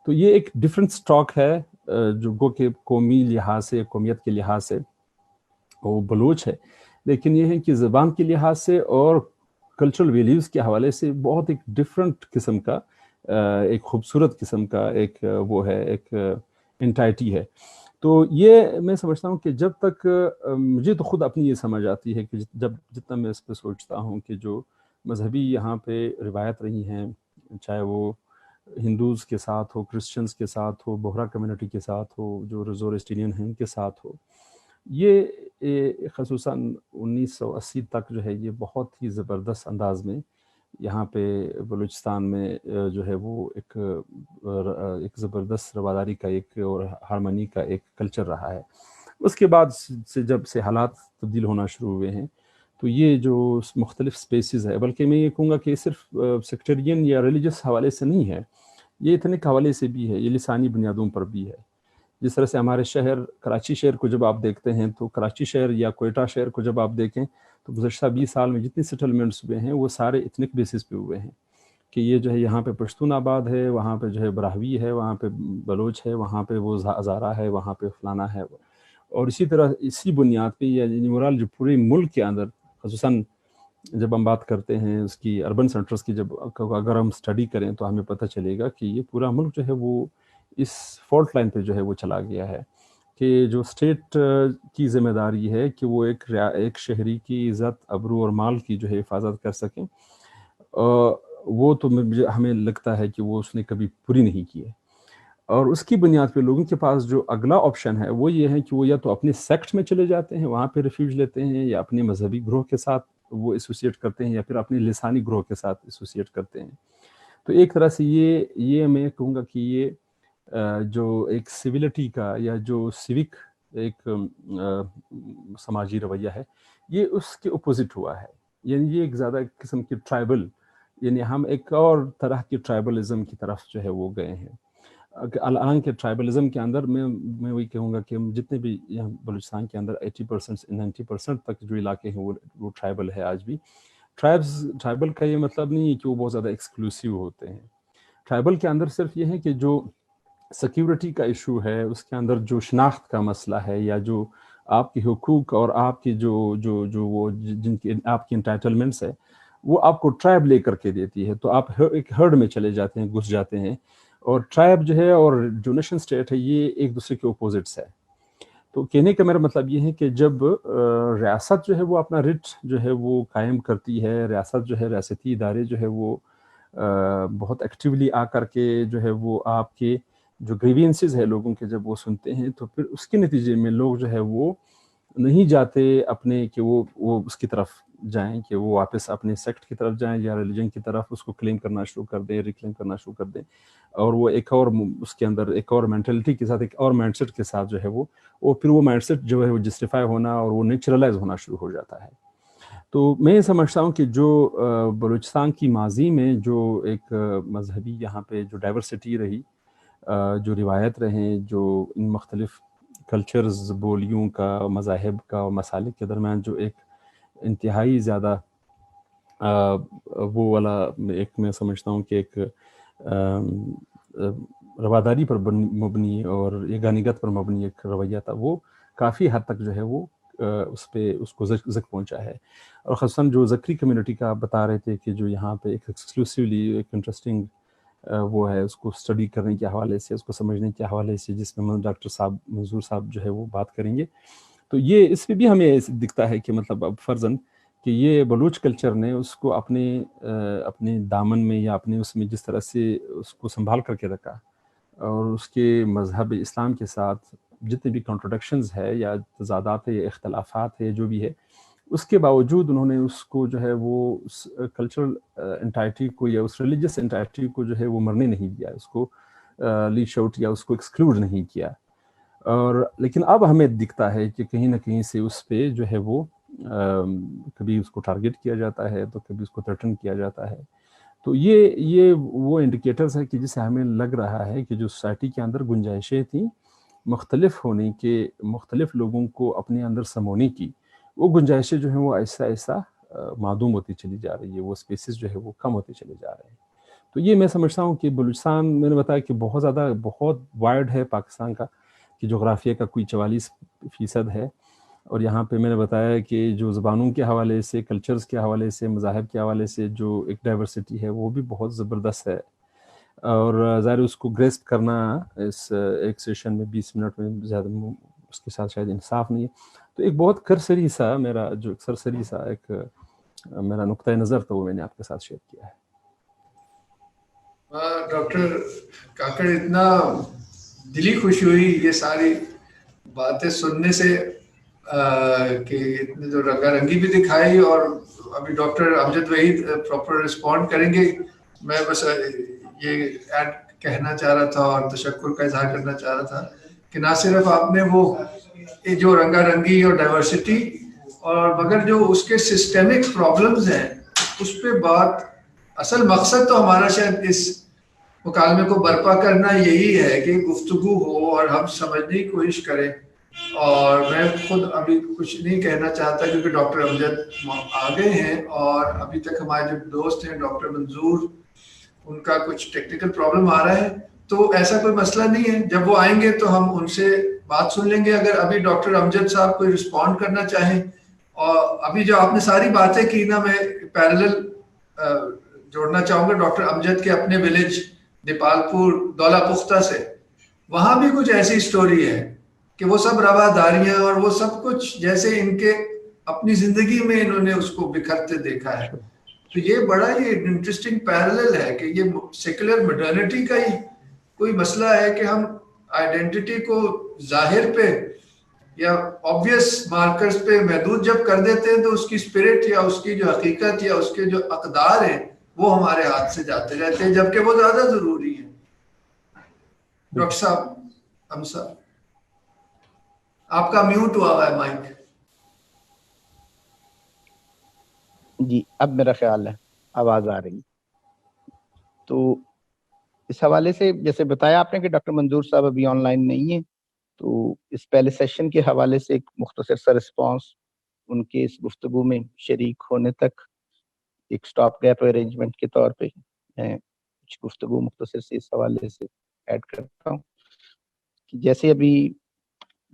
تو یہ ایک ڈیفرنٹ سٹاک ہے جو گو کہ قومی لحاظ سے، قومیت کے لحاظ سے وہ بلوچ ہے، لیکن یہ ہے کہ زبان کے لحاظ سے اور کلچرل ویلیوز کے حوالے سے بہت ایک ڈیفرنٹ قسم کا ایک خوبصورت قسم کا ایک وہ ہے، ایک انٹائٹی ہے. تو یہ میں سمجھتا ہوں کہ جب تک مجھے تو خود اپنی یہ سمجھ آتی ہے کہ جتنا میں اس پہ سوچتا ہوں کہ جو مذہبی یہاں پہ روایت رہی ہیں، چاہے وہ ہندوز کے ساتھ ہو، کرسچنز کے ساتھ ہو، بوہرا کمیونٹی کے ساتھ ہو، جو زورسٹرین ہیں ان کے ساتھ ہو، یہ خصوصاً 1980 تک جو ہے یہ بہت ہی زبردست انداز میں یہاں پہ بلوچستان میں جو ہے وہ ایک زبردست رواداری کا ایک اور ہارمنی کا ایک کلچر رہا ہے. اس کے بعد سے جب سے حالات تبدیل ہونا شروع ہوئے ہیں تو یہ جو مختلف سپیسز ہے، بلکہ میں یہ کہوں گا کہ صرف سیکٹرین یا ریلیجس حوالے سے نہیں ہے، یہ ایتھنک حوالے سے بھی ہے، یہ لسانی بنیادوں پر بھی ہے. جس طرح سے ہمارے شہر کراچی شہر کو جب آپ دیکھتے ہیں تو کراچی شہر یا کوئٹہ شہر کو جب آپ دیکھیں تو گزشتہ 20 سال میں جتنی سیٹلمنٹس ہوئے ہیں وہ سارے ایتھنک بیسس پہ ہوئے ہیں کہ یہ جو ہے یہاں پہ پشتون آباد ہے، وہاں پہ جو ہے براہوی ہے، وہاں پہ بلوچ ہے، وہاں پہ وہ ہزارہ ہے، وہاں پہ فلانا ہے. اور اسی طرح اسی بنیاد پہ یعنی مرال جو پورے ملک کے اندر خصوصاً جب ہم بات کرتے ہیں اس کی اربن سینٹرز کی، جب اگر ہم اسٹڈی کریں تو ہمیں پتہ چلے گا کہ یہ پورا ملک جو ہے وہ اس فالٹ لائن پہ جو ہے وہ چلا گیا ہے کہ جو اسٹیٹ کی ذمہ داری ہے کہ وہ ایک شہری کی عزت، ابرو اور مال کی جو ہے حفاظت کر سکیں، وہ تو ہمیں لگتا ہے کہ وہ اس نے کبھی پوری نہیں کی ہے. اور اس کی بنیاد پہ لوگوں کے پاس جو اگلا آپشن ہے وہ یہ ہے کہ وہ یا تو اپنے سیکٹ میں چلے جاتے ہیں، وہاں پہ ریفیوج لیتے ہیں، یا اپنے مذہبی گروہ کے ساتھ وہ ایسوسیٹ کرتے ہیں، یا پھر اپنے لسانی گروہ کے ساتھ ایسوسیٹ کرتے ہیں. تو ایک طرح سے یہ میں کہوں گا کہ یہ جو ایک سویلٹی کا یا جو سیوک ایک سماجی رویہ ہے یہ اس کے اپوزٹ ہوا ہے. یعنی یہ ایک زیادہ قسم کی ٹرائبل، یعنی ہم ایک اور طرح کی ٹرائبلزم کی طرف جو ہے وہ گئے ہیں. حالانکہ ٹرائبلزم کے اندر میں وہی کہوں گا کہ جتنے بھی یہاں بلوچستان کے اندر 80% 90% تک جو علاقے ہیں وہ ٹرائبل ہے آج بھی. ٹرائبل کا یہ مطلب نہیں ہے کہ وہ بہت زیادہ ایکسکلوسیو ہوتے ہیں. ٹرائبل کے اندر صرف یہ ہے کہ جو سیکیورٹی کا ایشو ہے، اس کے اندر جو شناخت کا مسئلہ ہے، یا جو آپ کے حقوق اور آپ کی جو وہ جن کی آپ کی انٹائٹلمنٹس ہے وہ آپ کو ٹرائب لے کر کے دیتی ہے، تو آپ ایک ہرڈ میں چلے جاتے ہیں، گھس جاتے ہیں. اور ٹرائب جو ہے اور جو نیشن سٹیٹ ہے یہ ایک دوسرے کے اپوزٹس ہے. تو کہنے کا میرا مطلب یہ ہے کہ جب ریاست جو ہے وہ اپنا رٹ جو ہے وہ قائم کرتی ہے، ریاست جو ہے ریاستی ادارے جو ہے وہ بہت ایکٹیولی آ کر کے جو ہے وہ آپ کے جو گریوینسز ہے لوگوں کے جب وہ سنتے ہیں، تو پھر اس کے نتیجے میں لوگ جو ہے وہ نہیں جاتے اپنے کہ وہ اس کی طرف جائیں، کہ وہ واپس اپنے سیکٹ کی طرف جائیں یا ریلیجن کی طرف اس کو کلیم کرنا شروع کر دیں، ریکلیم کرنا شروع کر دیں، اور وہ ایک اور اس کے اندر ایک اور مینٹلٹی کے ساتھ، ایک اور مائنڈ سیٹ کے ساتھ جو ہے وہ پھر وہ مائنڈ سیٹ جو ہے وہ جسٹیفائی ہونا اور وہ نیچرلائز ہونا شروع ہو جاتا ہے. تو میں یہ سمجھتا ہوں کہ جو بلوچستان کی ماضی میں جو ایک مذہبی یہاں پہ جو ڈائیورسٹی رہی، جو روایت رہیں، جو ان مختلف کلچرز، بولیوں کا، مذاہب کا اور مسالک کے درمیان جو ایک انتہائی زیادہ وہ والا ایک میں سمجھتا ہوں کہ ایک رواداری پر مبنی اور یگانگت پر مبنی ایک رویہ تھا، وہ کافی حد تک جو ہے وہ اس کو زک پہنچا ہے. اور خصوصاً جو زکری کمیونٹی کا آپ بتا رہے تھے کہ جو یہاں پہ ایک ایکسکلوسیولی ایک انٹرسٹنگ وہ ہے، اس کو اسٹڈی کرنے کے حوالے سے، اس کو سمجھنے کے حوالے سے، جس میں ڈاکٹر صاحب منظور صاحب جو ہے وہ بات کریں گے. تو یہ اس پہ بھی ہمیں دکھتا ہے کہ مطلب اب فرضاً کہ یہ بلوچ کلچر نے اس کو اپنے دامن میں یا اپنے اس میں جس طرح سے اس کو سنبھال کر کے رکھا، اور اس کے مذہب اسلام کے ساتھ جتنے بھی کنٹروڈکشنز ہے یا تضادات ہے یا اختلافات ہے جو بھی ہے، اس کے باوجود انہوں نے اس کو جو ہے وہ اس کلچرل انٹائٹی کو یا اس ریلیجس انٹائٹی کو جو ہے وہ مرنے نہیں دیا، اس کو لیش آؤٹ یا اس کو ایکسکلوڈ نہیں کیا. اور لیکن اب ہمیں دکھتا ہے کہ کہیں نہ کہیں سے اس پہ جو ہے وہ کبھی اس کو ٹارگٹ کیا جاتا ہے تو کبھی اس کو تھریٹن کیا جاتا ہے. تو یہ وہ انڈیکیٹرز ہے کہ جس سے ہمیں لگ رہا ہے کہ جو سوسائٹی کے اندر گنجائشیں تھیں مختلف ہونے کے، مختلف لوگوں کو اپنے اندر سمونے کی، وہ گنجائشیں جو ہیں وہ آہستہ آہستہ معدوم ہوتی چلی جا رہی ہے، وہ اسپیسز جو ہے وہ کم ہوتے چلے جا رہے ہیں. تو یہ میں سمجھتا ہوں کہ بلوچستان، میں نے بتایا کہ بہت زیادہ بہت وائڈ ہے پاکستان کا، کہ جغرافیہ کا کوئی 44% ہے، اور یہاں پہ میں نے بتایا کہ جو زبانوں کے حوالے سے، کلچرز کے حوالے سے، مذاہب کے حوالے سے جو ایک ڈائیورسٹی ہے وہ بھی بہت زبردست ہے. اور ظاہر اس کو گریسپ کرنا اس ایک سیشن میں 20 منٹ میں زیادہ اس کے ساتھ شاید انصاف نہیں ہے. تو ایک بہت کرسری سا میرا جو سرسری سا ایک میرا نقطۂ نظر تھا وہ میں نے آپ کے ساتھ شیئر کیا ہے. ڈاکٹر کاکڑ، اتنا دلی خوشی ہوئی یہ ساری باتیں سننے سے کہ اتنے جو رنگا رنگی بھی دکھائی، اور ابھی ڈاکٹر امجد وحید پراپر رسپونڈ کریں گے. میں بس یہ ایڈ کہنا چاہ رہا تھا اور تشکر کا اظہار کرنا چاہ رہا تھا کہ نہ صرف آپ نے وہ جو رنگا رنگی اور ڈائیورسٹی، اور مگر جو اس کے سسٹمک پرابلمز ہیں اس پہ بات، اصل مقصد تو ہمارا شاید اس مکالمے کو برپا کرنا یہی ہے کہ گفتگو ہو اور ہم سمجھنے کی کوشش کریں. اور میں خود ابھی کچھ نہیں کہنا چاہتا کیونکہ ڈاکٹر امجد آ گئے ہیں، اور ابھی تک ہمارے جو دوست ہیں ڈاکٹر منظور، ان کا کچھ ٹیکنیکل پرابلم آ رہا ہے. تو ایسا کوئی مسئلہ نہیں ہے، جب وہ آئیں گے تو ہم ان سے بات سن لیں گے. اگر ابھی ڈاکٹر امجد صاحب کوئی رسپونڈ کرنا چاہیں، اور ابھی جو آپ نے ساری باتیں کی نا، میں پیرلل جوڑنا چاہوں گا ڈاکٹر امجد کے اپنے ولیج دیپال پور دولہ پختہ سے. وہاں بھی کچھ ایسی سٹوری ہے کہ وہ سب رواداریاں اور وہ سب کچھ جیسے ان کے اپنی زندگی میں انہوں نے اس کو بکھرتے دیکھا ہے. تو یہ بڑا ہی انٹرسٹنگ پیرلل ہے کہ یہ سیکولر مڈرنٹی کا ہی کوئی مسئلہ ہے کہ ہم آئیڈینٹی کو ظاہر پہ یا آبویس مارکرز پہ محدود جب کر دیتے ہیں تو اس کی اسپرٹ یا اس کی جو حقیقت یا اس کے جو اقدار ہیں وہ ہمارے ہاتھ سے جاتے رہتے ہیں، جبکہ وہ زیادہ ضروری ہیں. ڈاکٹر صاحب، ہم صاحب آپ کا میوٹ ہوا ہے مائک. جی اب میرا خیال ہے آواز آ رہی. تو اس حوالے سے جیسے بتایا آپ نے کہ ڈاکٹر منظور صاحب ابھی آن لائن نہیں ہیں، تو اس پہلے سیشن کے حوالے سے ایک مختصر سا رسپانس ان کے اس گفتگو میں شریک ہونے تک ایک سٹاپ گیپ ارینجمنٹ کے طور پہ میں کچھ گفتگو مختصر سے اس حوالے سے ایڈ کرتا ہوں کہ جیسے ابھی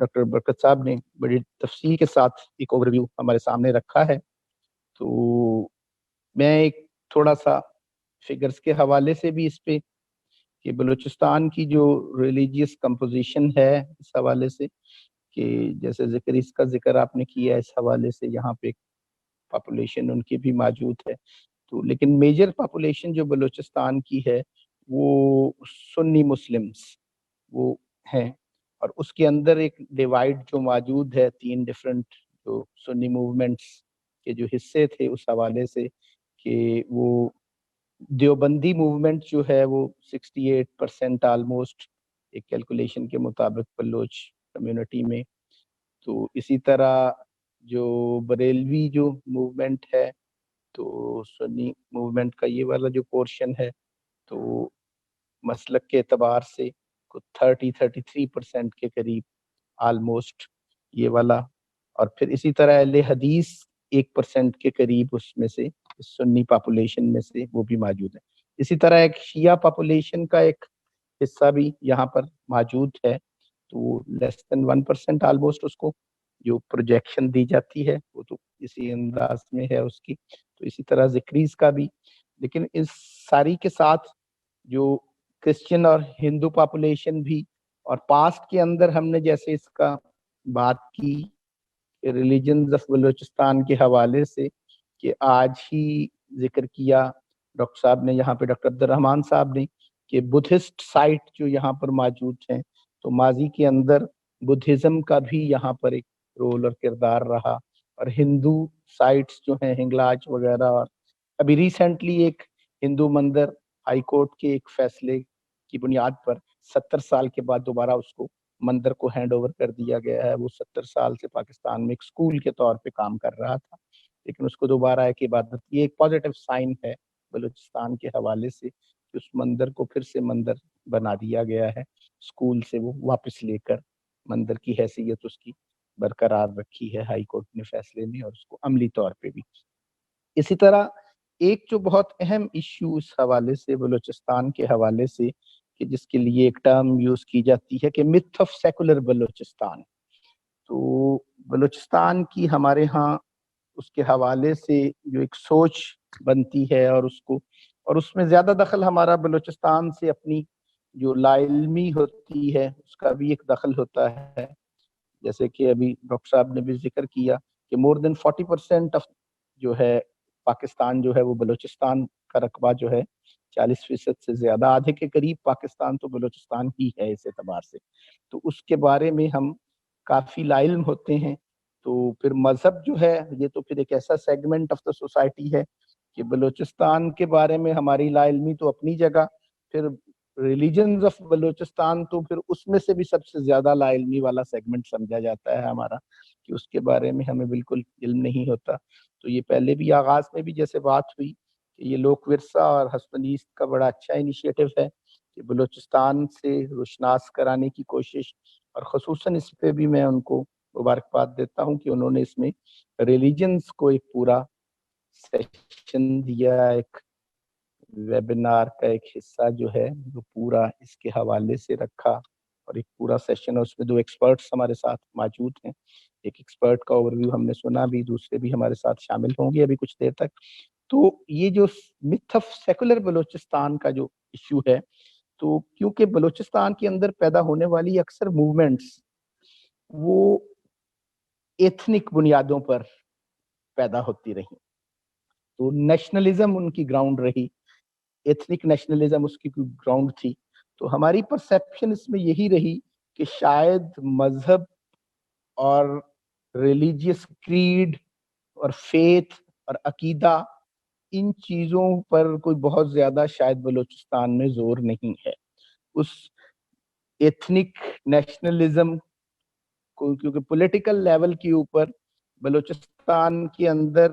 ڈاکٹر برکت صاحب نے بڑی تفصیل کے ساتھ ایک اوور ویو ہمارے سامنے رکھا ہے، تو میں ایک تھوڑا سا فگرز کے حوالے سے بھی اس پہ کہ بلوچستان کی جو ریلیجیس کمپوزیشن ہے اس حوالے سے کہ جیسے اس کا ذکر آپ نے کیا اس حوالے سے یہاں پہ پاپولیشن ان کی بھی موجود ہے، تو لیکن میجر پاپولیشن جو بلوچستان کی ہے وہ سنی مسلمس وہ ہیں، اور اس کے اندر ایک ڈیوائڈ جو موجود ہے 3 ڈفرینٹ جو سنی موومنٹس کے جو حصے تھے اس حوالے سے کہ وہ دیوبندی موومنٹ جو ہے وہ 68% آلموسٹ ایک کیلکولیشن کے مطابق بلوچ کمیونٹی میں، تو اسی طرح جو بریلوی جو موومنٹ ہے تو سنی موومنٹ کا یہ والا جو پورشن ہے تو مسلک کے اعتبار سے 33% کے قریب آلموسٹ یہ والا، اور پھر اسی طرح اہل حدیث 1% کے قریب اس میں سے سنی پاپولیشن میں سے وہ بھی موجود ہے. اسی طرح ایک شیعہ پاپولیشن کا ایک حصہ بھی یہاں پر موجود ہے، تو لیس دین 1% آلموسٹ اس کو جو پروجیکشن دی جاتی ہے وہ تو اسی انداز میں ہے اس کی، تو اسی طرح ذکریز کا بھی. لیکن اس ساری کے ساتھ جو کرسچن اور ہندو پاپولیشن بھی، اور پاسٹ کے اندر ہم نے جیسے اس کا بات کی ریلیجنز آف بلوچستان کے حوالے سے کہ آج ہی ذکر کیا ڈاکٹر صاحب نے یہاں پہ ڈاکٹر عبدالرحمان صاحب نے کہ بدھسٹ سائٹ جو یہاں پر موجود ہیں، تو ماضی کے اندر بدھزم کا بھی یہاں پر ایک رول اور کردار رہا، اور ہندو سائٹس جو ہیں ہنگلاج وغیرہ، اور ابھی ریسنٹلی ایک ہندو مندر ہائی کورٹ کے ایک فیصلے کی بنیاد پر 70 سال کے بعد دوبارہ اس کو مندر کو ہینڈ اوور کر دیا گیا ہے. وہ 70 سال سے پاکستان میں ایک اسکول کے طور پہ کام کر رہا تھا، لیکن اس کو دوبارہ ایک عبادت، یہ ایک پازیٹیو سائن ہے بلوچستان کے حوالے سے کہ اس مندر کو پھر سے مندر بنا دیا گیا ہے، اسکول سے وہ واپس لے کر مندر کی حیثیت اس کی برقرار رکھی ہے ہائی کورٹ نے فیصلے میں، اور اس کو عملی طور پہ بھی. اسی طرح ایک جو بہت اہم ایشو اس حوالے سے بلوچستان کے حوالے سے کہ جس کے لیے ایک ٹرم یوز کی جاتی ہے کہ myth of secular بلوچستان، تو بلوچستان کی ہمارے ہاں اس کے حوالے سے جو ایک سوچ بنتی ہے اور اس میں زیادہ دخل ہمارا بلوچستان سے اپنی جو لا علمی ہوتی ہے اس کا بھی ایک دخل ہوتا ہے، جیسے کہ ابھی ڈاکٹر صاحب نے بھی ذکر کیا کہ more than 40% آف جو ہے پاکستان جو ہے وہ بلوچستان کا رقبہ جو ہے 40% سے زیادہ، آدھے کے قریب پاکستان تو بلوچستان ہی ہے اس اعتبار سے، تو اس کے بارے میں ہم کافی لا علم ہوتے ہیں. تو پھر مذہب جو ہے یہ تو پھر ایک ایسا سیگمنٹ آف دا سوسائٹی ہے کہ بلوچستان کے بارے میں ہماری لا علمی تو اپنی جگہ، پھر ریلیجنز آف بلوچستان تو پھر اس میں سے بھی سب سے زیادہ لا علمی والا سیگمنٹ سمجھا جاتا ہے ہمارا کہ اس کے بارے میں ہمیں بالکل علم نہیں ہوتا. تو یہ پہلے بھی آغاز میں بھی جیسے بات ہوئی کہ یہ لوک ورثہ اور ہسپنیست کا بڑا اچھا انیشیٹو ہے کہ بلوچستان سے روشناس کرانے کی کوشش، اور خصوصاً اس پہ بھی میں ان کو مبارکباد دیتا ہوں کہ انہوں نے اس میں ریلیجنز کو ایک پورا سیشن دیا، ایک ویبینار کا ایک حصہ جو ہے وہ پورا اس کے حوالے سے رکھا، اور ایک پورا سیشن، اور اس میں 2 ایکسپرٹس ہمارے ساتھ موجود ہیں. ایک ایکسپرٹ کا اوور ویو ہم نے سنا، بھی دوسرے بھی ہمارے ساتھ شامل ہوں گے ابھی کچھ دیر تک. تو یہ جو myth of secular بلوچستان کا جو ایشو ہے، تو کیونکہ بلوچستان کے اندر پیدا ہونے والی اکثر موومنٹس وہ ایتھنک بنیادوں پر پیدا ہوتی رہی، تو نیشنلزم ان کی گراؤنڈ رہی، ایتھنک نیشنلزم اس کی گراؤنڈ تھی. تو ہماری پرسیپشن اس میں یہی رہی کہ شاید مذہب اور ریلیجیس کریڈ اور فیتھ اور عقیدہ ان چیزوں پر کوئی بہت زیادہ شاید بلوچستان میں زور نہیں ہے. اس ایتھنک نیشنلزم کو کیونکہ پولیٹیکل لیول کے اوپر بلوچستان کے اندر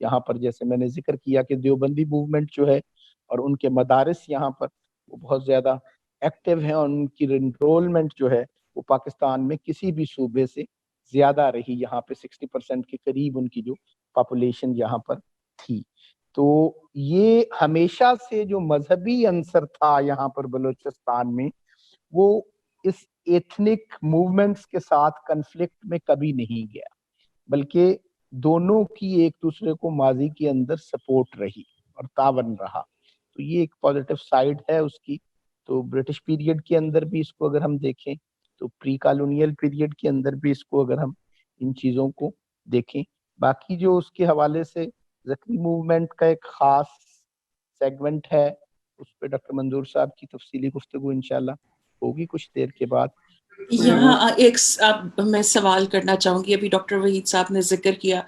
یہاں پر جیسے میں نے ذکر کیا کہ دیوبندی موومنٹ جو ہے اور ان کے مدارس یہاں پر وہ بہت زیادہ ایکٹیو ہیں، اور ان کی انرولمنٹ جو ہے وہ پاکستان میں کسی بھی صوبے سے زیادہ رہی، یہاں پہ 60% کے قریب ان کی جو پاپولیشن یہاں پر تھی. تو یہ ہمیشہ سے جو مذہبی عنصر تھا یہاں پر بلوچستان میں، وہ اس ایتھنک موومنٹس کے ساتھ کنفلکٹ میں کبھی نہیں گیا، بلکہ دونوں کی ایک دوسرے کو ماضی کے اندر سپورٹ رہی اور تعاون رہا. تو یہ ایک پازیٹیو سائیڈ ہے اس کی. تو برٹش پیریڈ کے اندر بھی اس کو اگر ہم دیکھیں تو پری کالونیل پیریڈ کے اندر بھی اس کو اگر ہم ان چیزوں کو دیکھیں، باقی جو اس کے حوالے سے زکری موومنٹ کا ایک خاص سیگمنٹ ہے، اس پہ ڈاکٹر منظور صاحب کی تفصیلی گفتگو انشاءاللہ ہوگی کچھ دیر کے بعد. یہاں ایک میں سوال کرنا چاہوں گی. ابھی ڈاکٹر وحید صاحب نے ذکر کیا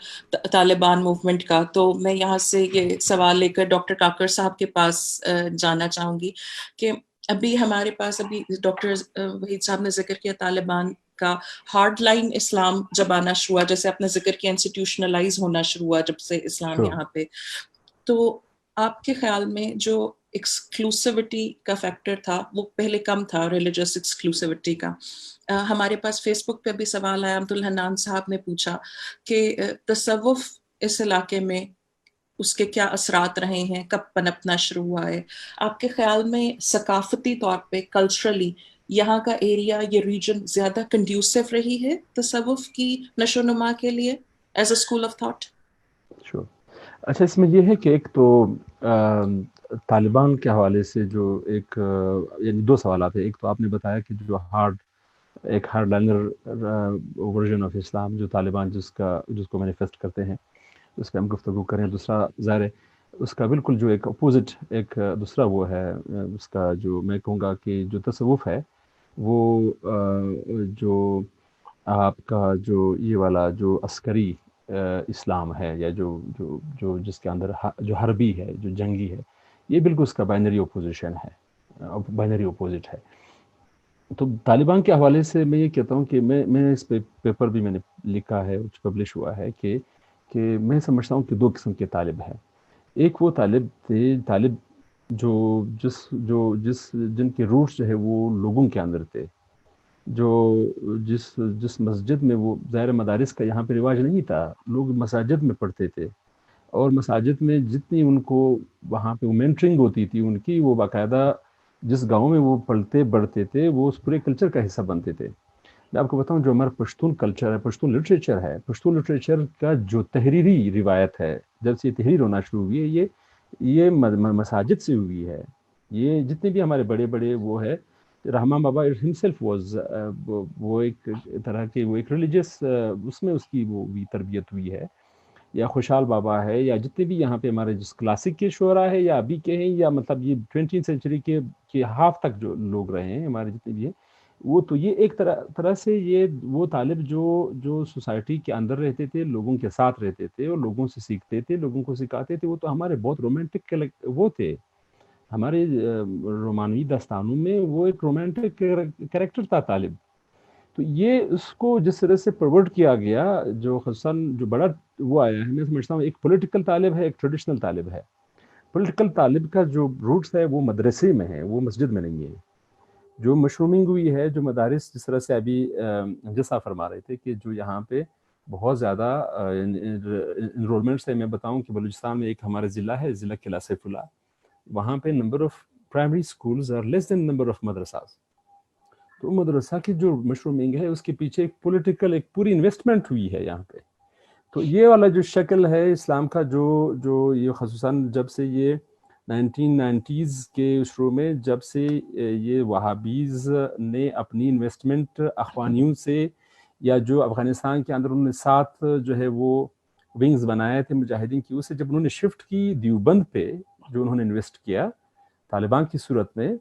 طالبان موومنٹ کا، تو میں یہاں سے یہ سوال لے کر ڈاکٹر کاکر صاحب کے پاس جانا چاہوں گی کہ ابھی ہمارے پاس ڈاکٹر وحید صاحب نے ذکر کیا طالبان کا ہارڈ لائن اسلام جب آنا شروع ہوا، جیسے آپ نے ذکر کیا انسٹیٹیوشنلائز ہونا شروع ہوا جب سے اسلام یہاں پہ. تو آپ کے خیال میں جو ایکسکلوسیوٹی کا فیکٹر تھا وہ پہلے کم تھا، ریلیجس ایکسکلوسیوٹی کا. ہمارے پاس فیس بک پہ بھی سوال آیا، عبد الحنان صاحب نے پوچھا کہ تصوف اس علاقے میں اس کے کیا اثرات رہے ہیں، کب پنپنا شروع ہوا ہے. آپ کے خیال میں ثقافتی طور پہ کلچرلی یہاں کا ایریا، یہ ریجن زیادہ کنڈیوسو رہی ہے تصوف کی نشو و نما کے لیے as a school of thought? شور. اچھا، اس میں یہ ہے کہ ایک تو طالبان کے حوالے سے جو ایک یعنی دو سوالات ہیں. ایک تو آپ نے بتایا کہ جو ایک ہارڈ لائنر ورژن آف اسلام جو طالبان جس کو مینیفیسٹ کرتے ہیں، اس پہ ہم گفتگو کریں. دوسرا ظاہر ہے اس کا بالکل جو ایک اپوزٹ ایک دوسرا وہ ہے اس کا، جو میں کہوں گا کہ جو تصوف ہے وہ جو آپ کا جو یہ والا جو عسکری اسلام ہے، یا جو جس کے اندر جو حربی ہے، جو جنگی ہے، یہ بالکل اس کا بائنری اپوزیشن ہے، بائنری اپوزٹ ہے. تو طالبان کے حوالے سے میں یہ کہتا ہوں کہ میں اس پہ پیپر بھی میں نے لکھا ہے، پبلش ہوا ہے کہ میں سمجھتا ہوں کہ دو قسم کے طالب ہیں. ایک وہ طالب تھے، جن کے روٹس جو ہے وہ لوگوں کے اندر تھے، جس مسجد میں وہ ظاہر مدارس کا یہاں پہ رواج نہیں تھا، لوگ مساجد میں پڑھتے تھے، اور مساجد میں جتنی ان کو وہاں پہ مینٹرنگ ہوتی تھی ان کی، وہ باقاعدہ جس گاؤں میں وہ پلتے بڑھتے تھے وہ اس پورے کلچر کا حصہ بنتے تھے. میں آپ کو بتاؤں جو ہمارا پشتون کلچر ہے، پشتون لٹریچر ہے، پشتون لٹریچر کا جو تحریری روایت ہے، جب سے یہ تحریر ہونا شروع ہوئی ہے یہ مساجد سے ہوئی ہے. یہ جتنے بھی ہمارے بڑے بڑے وہ ہے، رحمان بابا ہمسیلف واز وہ ایک طرح کے وہ ایک ریلیجس اس میں اس کی وہ بھی تربیت ہوئی ہے، یا خوشحال بابا ہے، یا جتنے بھی یہاں پہ ہمارے جس کلاسک کے شعراء ہے یا ابھی کے ہیں، یا مطلب یہ 20th سینچری کے ہاف تک جو لوگ رہے ہیں ہمارے جتنے بھی ہیں، وہ تو یہ ایک طرح سے یہ وہ طالب جو سوسائٹی کے اندر رہتے تھے، لوگوں کے ساتھ رہتے تھے اور لوگوں سے سیکھتے تھے، لوگوں کو سکھاتے تھے، وہ تو ہمارے بہت رومانٹک وہ تھے. ہمارے رومانوی داستانوں میں وہ ایک رومانٹک کریکٹر تھا طالب. تو یہ اس کو جس طرح سے پروورٹ کیا گیا، جو خصوصاً جو بڑا وہ آیا ہے، میں سمجھتا ہوں ایک پولیٹیکل طالب ہے، ایک ٹریڈیشنل طالب ہے. پولیٹیکل طالب کا جو روٹس ہے وہ مدرسے میں ہے، وہ مسجد میں نہیں ہے. جو مشرومنگ ہوئی ہے، جو مدارس جس طرح سے ابھی جیسا فرما رہے تھے کہ جو یہاں پہ بہت زیادہ انرولمنٹس ہے. میں بتاؤں کہ بلوچستان میں ایک ہمارا ضلع ہے، ضلع قلعہ سیف اللہ، وہاں پہ number of primary schools are less than number of madrasas. تو مدرسہ کی جو مشرومنگ ہے اس کے پیچھے ایک پولیٹیکل ایک پوری انویسٹمنٹ ہوئی ہے یہاں پہ. تو یہ والا جو شکل ہے اسلام کا، جو یہ خصوصاً جب سے یہ 1990s کے شروع میں جب سے یہ وہابیز نے اپنی انویسٹمنٹ اخوانیوں سے، یا جو افغانستان کے اندر انہوں نے 7 جو ہے وہ ونگز بنائے تھے مجاہدین کی، اسے جب انہوں نے شفٹ کی دیوبند پہ، جو انہوں نے انویسٹ کیا طالبان کی صورت میں،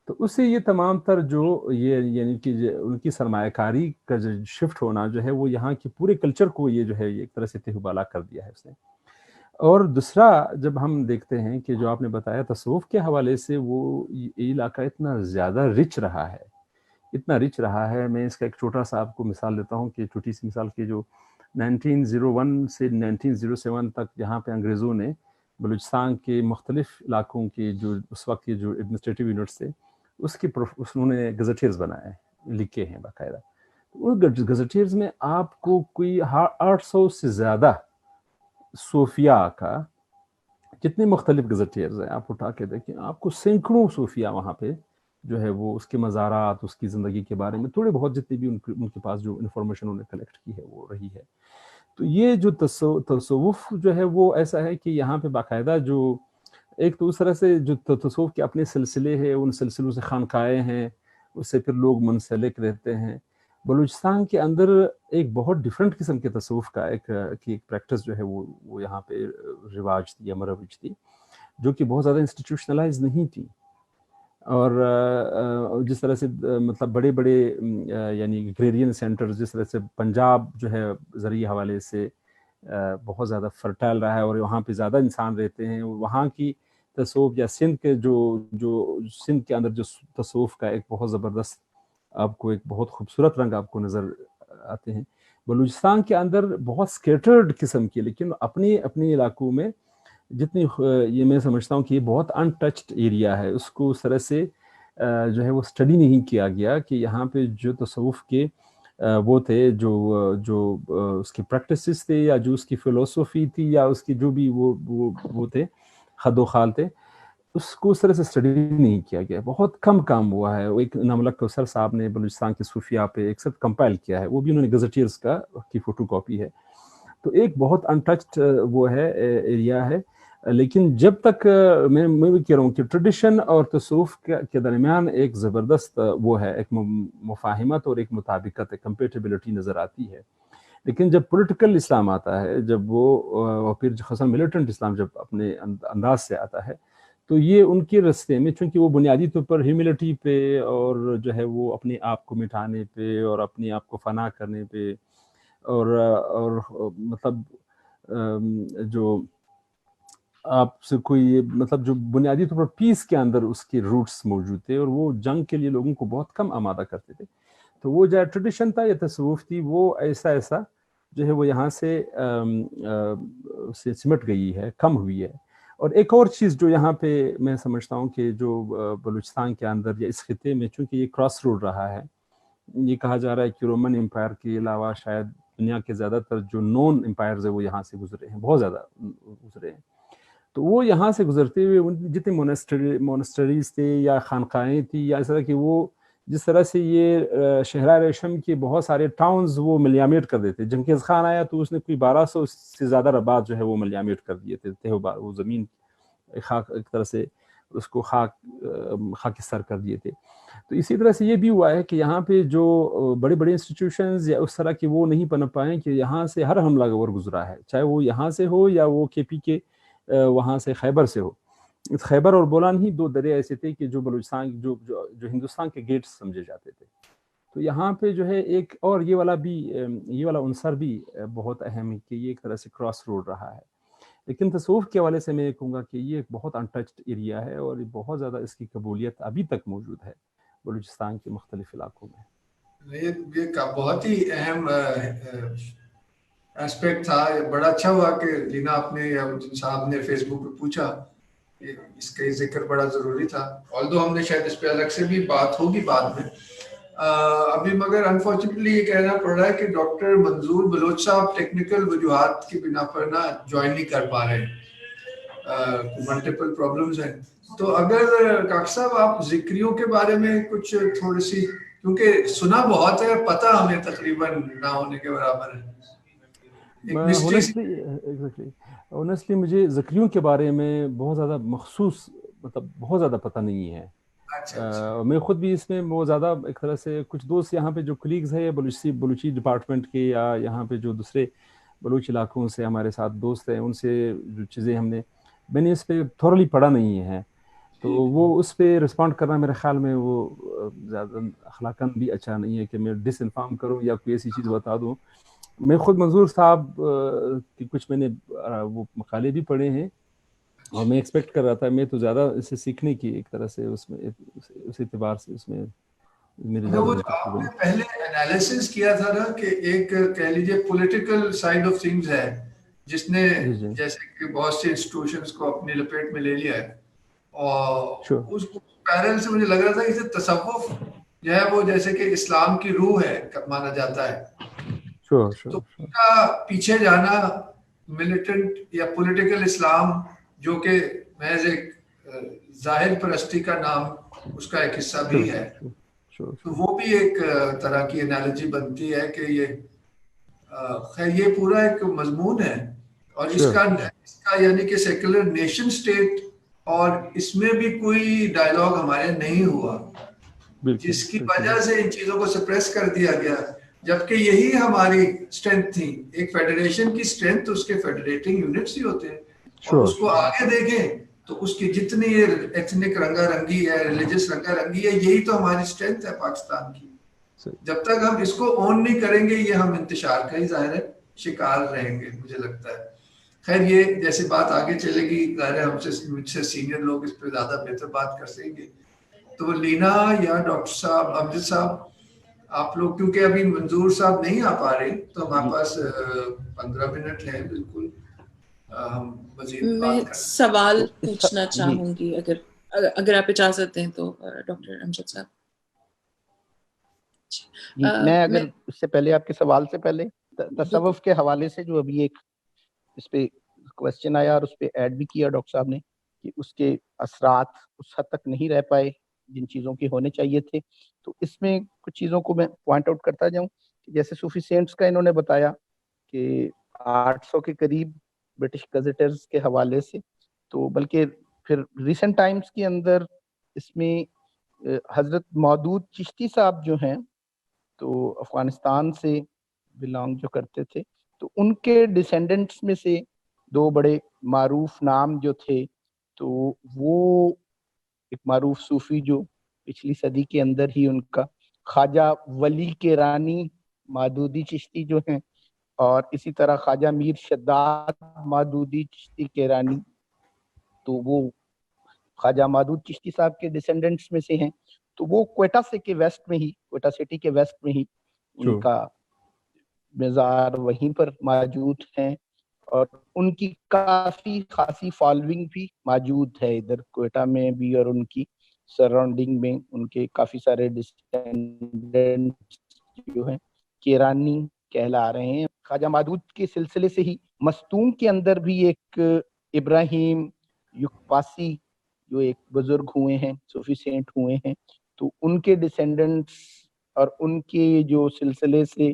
تو اس سے یہ تمام تر جو یہ یعنی کہ ان کی سرمایہ کاری کا جو شفٹ ہونا جو ہے وہ یہاں کے پورے کلچر کو یہ جو ہے ایک طرح سے تہوبالا کر دیا ہے اس نے. اور دوسرا جب ہم دیکھتے ہیں کہ جو آپ نے بتایا تصوف کے حوالے سے، وہ یہ علاقہ اتنا زیادہ رچ رہا ہے، اتنا رچ رہا ہے. میں اس کا ایک چھوٹا سا آپ کو مثال دیتا ہوں کہ چھوٹی سی مثال کہ جو 1901 سے 1907 تک جہاں پہ انگریزوں نے بلوچستان کے مختلف علاقوں کے جو اس وقت کے جو ایڈمنسٹریٹو یونٹس تھے انہوں نے گزٹیئرز بنائے لکھے ہیں باقاعدہ. ان گزٹیئرز میں آپ کو کوئی 800 سے زیادہ صوفیاء کا جتنے مختلف گزٹیئرز ہیں آپ اٹھا کے دیکھیں, آپ کو سینکڑوں صوفیاء وہاں پہ جو ہے وہ اس کے مزارات, اس کی زندگی کے بارے میں تھوڑے بہت جتنی بھی ان کے پاس جو انفارمیشن انہوں نے کلیکٹ کی ہے وہ رہی ہے. تو یہ جو تصوف جو ہے وہ ایسا ہے کہ یہاں پہ باقاعدہ جو ایک تو اس طرح سے جو تصوف کے اپنے سلسلے ہیں, ان سلسلوں سے خانقاہیں ہیں, اس سے پھر لوگ منسلک رہتے ہیں. بلوچستان کے اندر ایک بہت ڈفرینٹ قسم کے تصوف کا ایک پریکٹس جو ہے وہ یہاں پہ رواج تھی یا مروج تھی, جو کہ بہت زیادہ انسٹیٹیوشنلائز نہیں تھی. اور جس طرح سے مطلب بڑے بڑے یعنی گریرین سینٹرز, جس طرح سے پنجاب جو ہے زرعی حوالے سے بہت زیادہ فرٹائل رہا ہے اور وہاں پہ زیادہ انسان رہتے ہیں, وہاں کی تصوف یا سندھ کے جو سندھ کے اندر جو تصوف کا ایک بہت زبردست آپ کو ایک بہت خوبصورت رنگ آپ کو نظر آتے ہیں. بلوچستان کے اندر بہت سکیٹرڈ قسم کی, لیکن اپنے علاقوں میں جتنی یہ میں سمجھتا ہوں کہ یہ بہت انٹچڈ ایریا ہے, اس کو اس طرح سے جو ہے وہ اسٹڈی نہیں کیا گیا کہ یہاں پہ جو تصوف کے وہ تھے جو اس کی پریکٹسز تھے یا جو اس کی فلسفی تھی یا اس کی جو بھی وہ تھے خد و خال تھے, اس کو اس طرح سے اسٹڈی نہیں کیا گیا. بہت کم کام ہوا ہے. ایک انعام اللہ کوثر صاحب نے بلوچستان کے صوفیاء پہ ایک ساتھ کمپائل کیا ہے, وہ بھی انہوں نے گزٹیئرز کی فوٹو کاپی ہے. تو ایک بہت انٹچڈ وہ ہے ایریا ہے. لیکن جب تک میں بھی کہہ رہا ہوں کہ ٹریڈیشن اور تصوف کے درمیان ایک زبردست وہ ہے, ایک مفاہمت اور ایک مطابقت, ایک کمپیٹیبلٹی نظر آتی ہے. لیکن جب پولیٹیکل اسلام آتا ہے, جب وہ پھر خاصا ملیٹنٹ اسلام جب اپنے انداز سے آتا ہے, تو یہ ان کے رستے میں, چونکہ وہ بنیادی طور پر ہیوملٹی پہ اور جو ہے وہ اپنے آپ کو مٹانے پہ اور اپنے آپ کو فنا کرنے پہ اور مطلب جو آپ سے کوئی مطلب جو بنیادی طور پر پیس کے اندر اس کے روٹس موجود تھے, اور وہ جنگ کے لیے لوگوں کو بہت کم آمادہ کرتے تھے. تو وہ جو ٹریڈیشن تھا یا تصوف تھی, وہ ایسا جو ہے وہ یہاں سے سمٹ گئی ہے, کم ہوئی ہے. اور ایک اور چیز جو یہاں پہ میں سمجھتا ہوں کہ جو بلوچستان کے اندر یا اس خطے میں, چونکہ یہ کراس روڈ رہا ہے, یہ کہا جا رہا ہے کہ رومن امپائر کے علاوہ شاید دنیا کے زیادہ تر جو نون امپائرز ہیں وہ یہاں سے گزرے ہیں, بہت زیادہ گزرے ہیں. تو وہ یہاں سے گزرتے ہوئے جتنے مونسٹریز تھے یا خانقاہیں تھیں یا اس طرح کی, وہ جس طرح سے یہ شہرہ ریشم کے بہت سارے ٹاؤنز وہ ملیامیٹ کر دیتے. جنگیز خان آیا تو اس نے کوئی 1200 سے زیادہ رباط جو ہے وہ ملیامیٹ کر دیے تھے, وہ زمین خاک ایک طرح سے اس کو خاکستر کر دیے تھے. تو اسی طرح سے یہ بھی ہوا ہے کہ یہاں پہ جو بڑے بڑے انسٹیٹیوشنز یا اس طرح کی وہ نہیں پنپ پائیں کہ یہاں سے ہر حملہ ور گزرا ہے, چاہے وہ یہاں سے ہو یا وہ کے پی کے وہاں سے خیبر سے ہو. خیبر اور بولان ہی 2 درے ایسے تھے کہ جو بلوچستان جو ہندوستان کے گیٹس سمجھے جاتے تھے. تو یہاں پہ جو ہے ایک اور یہ والا عنصر بھی بہت اہم ہے کہ یہ ایک طرح سے کراس روڈ رہا ہے. لیکن تصوف کے حوالے سے میں یہ کہوں گا کہ یہ ایک بہت انٹچڈ ایریا ہے, اور بہت زیادہ اس کی قبولیت ابھی تک موجود ہے بلوچستان کے مختلف علاقوں میں. یہ بہت ہی اہم ایسپیکٹ تھا. بڑا اچھا ہوا کہ لینا آپ نے یا صاحب نے فیس بک پہ پوچھا, اس کا ذکر بڑا ضروری تھا. آلدو ہم نے شاید اس پہ الگ سے بھی بات ہوگی بعد میں ابھی, مگر انفارچونیٹلی یہ کہنا پڑ رہا ہے کہ ڈاکٹر منظور بلوچ صاحب ٹیکنیکل وجوہات کی بنا پر نا جوائن نہیں کر پا رہے, ملٹیپل پرابلمز ہیں. تو اگر کاکر صاحب آپ ذکریوں کے بارے میں کچھ تھوڑی سی, کیونکہ سنا بہت ہے, پتہ ہمیں تقریباً نہ ہونے کے برابر ہے. honestly مجھے ذکریوں کے بارے میں بہت زیادہ مخصوص مطلب بہت زیادہ پتہ نہیں ہے. میں خود بھی اس میں بہت زیادہ ایک طرح سے کچھ دوست یہاں پہ جو کلیگز ہیں بلوچی ڈپارٹمنٹ کے یا یہاں پہ جو دوسرے بلوچ علاقوں سے ہمارے ساتھ دوست ہیں, ان سے جو چیزیں میں نے اس پہ تھورلی پڑھا نہیں ہے, تو وہ اس پہ رسپونڈ کرنا میرے خیال میں وہ زیادہ اخلاقاً بھی اچھا نہیں ہے کہ میں ڈس انفارم کروں یا کوئی ایسی چیز بتا دوں. میں خود منظور صاحب کی کچھ میں نے وہ مقالے بھی پڑھے ہیں, اور میں ایکسپیکٹ کر رہا تھا, میں تو زیادہ اسے سیکھنے کی ایک طرح سے اس میں اس اعتبار سے اس میں وہ آپ نے پہلے انالیسس کیا تھا نا کہ ایک کہہ لیجیے پولیٹیکل سائڈ آف تھنگز ہے جس نے جیسے کہ بہت سے انسٹیٹیوشنز کو اپنی لپیٹ میں لے لیا ہے، اور اس پیرل سے مجھے لگ رہا تھا کہ تصوف جو ہے وہ جیسے کہ اسلام کی روح ہے مانا جاتا ہے، تو اس کا پیچھے جانا ملیٹنٹ یا پولیٹیکل اسلام جو کہ محض ایک ظاہر پرستی کا نام اس کا ایک حصہ بھی ہے، تو وہ بھی ایک طرح کی انالوجی بنتی ہے کہ یہ خیر یہ پورا ایک مضمون ہے، اور اس کا یعنی کہ سیکولر نیشن سٹیٹ، اور اس میں بھی کوئی ڈائلاگ ہمارے نہیں ہوا جس کی وجہ سے ان چیزوں کو سپریس کر دیا گیا، جبکہ یہی ہماری اسٹرینتھ تھی۔ ایک فیڈریشن کی اسٹرینتھ اس کے فیڈریٹنگ یونٹس ہی ہوتے ہیں، اور اس کو آگے دیکھیں تو اس کی جتنی ایتھنک رنگا رنگی ہے، ریلیجس رنگا رنگی ہے، یہی تو ہماری اسٹرینتھ ہے پاکستان کی۔ جب تک ہم اس کو اون نہیں کریں گے یہ ہم انتشار کا ہی ظاہر ہے شکار رہیں گے، مجھے لگتا ہے۔ خیر یہ جیسے بات آگے چلے گی ظاہر ہے مجھ سے سینئر لوگ اس پہ زیادہ بہتر بات کر سکیں گے، تو لینا یا ڈاکٹر صاحب، امجد صاحب، آپ لوگ کیونکہ ابھی منظور صاحب نہیں آ پا رہے تو ہمارے پاس 15 منٹ ہے، بالکل ہم مزید میں سوال پوچھنا چاہوں گی اگر آپ اجازت دیں تو ڈاکٹر امجد صاحب۔ میں اگر اس سے پہلے آپ کے سوال سے پہلے تصوف کے حوالے سے جو ابھی ایک اس پہ کوسچن آیا اور اس پہ ایڈ بھی کیا ڈاکٹر صاحب نے کہ اس کے اثرات اس حد تک نہیں رہ پائے جن چیزوں کے ہونے چاہیے تھے، تو اس میں کچھ چیزوں کو میں پوائنٹ آؤٹ کرتا جاؤں، جیسے صوفی سینٹس کا انہوں نے بتایا کہ 800 کے قریب برٹش گزٹرز کے حوالے سے، تو بلکہ پھر ریسنٹ ٹائمز کے اندر اس میں حضرت مودود چشتی صاحب جو ہیں تو افغانستان سے بلانگ جو کرتے تھے، تو ان کے ڈسینڈنٹس میں سے 2 بڑے معروف نام جو تھے، تو وہ ایک معروف صوفی جو پچھلی صدی کے اندر ہی ان کا خواجہ ولی کیرانی مودودی چشتی جو ہیں، اور اسی طرح خواجہ میر شداد مودودی چشتی کیرانی، تو وہ خواجہ مودود چشتی صاحب کے ڈسینڈنٹس میں سے ہیں، تو وہ کوئٹہ سے کے ویسٹ میں ہی، کوئٹہ سٹی کے ویسٹ میں ہی ان کا مزار وہیں پر موجود ہیں، اور ان کی کافی خاصی فالوئنگ بھی موجود ہے ادھر کوئٹہ میں بھی، اور ان کی سراؤنڈنگ میں ان کے کافی سارے ڈسینڈنٹس جو ہیں کیرانی کہلا رہے ہیں۔ خواجہ مودود کے سلسلے سے ہی مستون کے اندر بھی ایک ابراہیم یکپاسی جو ایک بزرگ ہوئے ہیں، صوفی سینٹ ہوئے ہیں، تو ان کے ڈسینڈنٹس اور ان کے جو سلسلے سے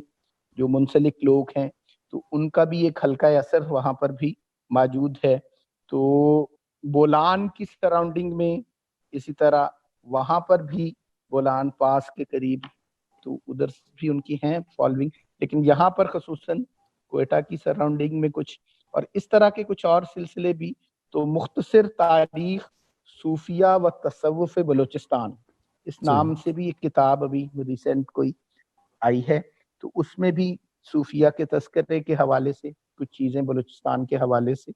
جو منسلک لوگ ہیں، تو ان کا بھی ایک حلقہ اثر وہاں پر بھی موجود ہے۔ تو بولان کی سراؤنڈنگ میں اسی طرح وہاں پر بھی بولان پاس کے قریب، تو ادھر بھی ان کی ہیں فالوئنگ، لیکن یہاں پر خصوصاً کوئٹہ کی سراؤنڈنگ میں کچھ اور اس طرح کے کچھ اور سلسلے بھی۔ تو مختصر تاریخ صوفیہ و تصوف بلوچستان اس نام سے بھی ایک کتاب ابھی ریسنٹ کوئی آئی ہے، تو اس میں بھی صوفیہ کے تذکرے کے حوالے سے کچھ چیزیں بلوچستان کے حوالے سے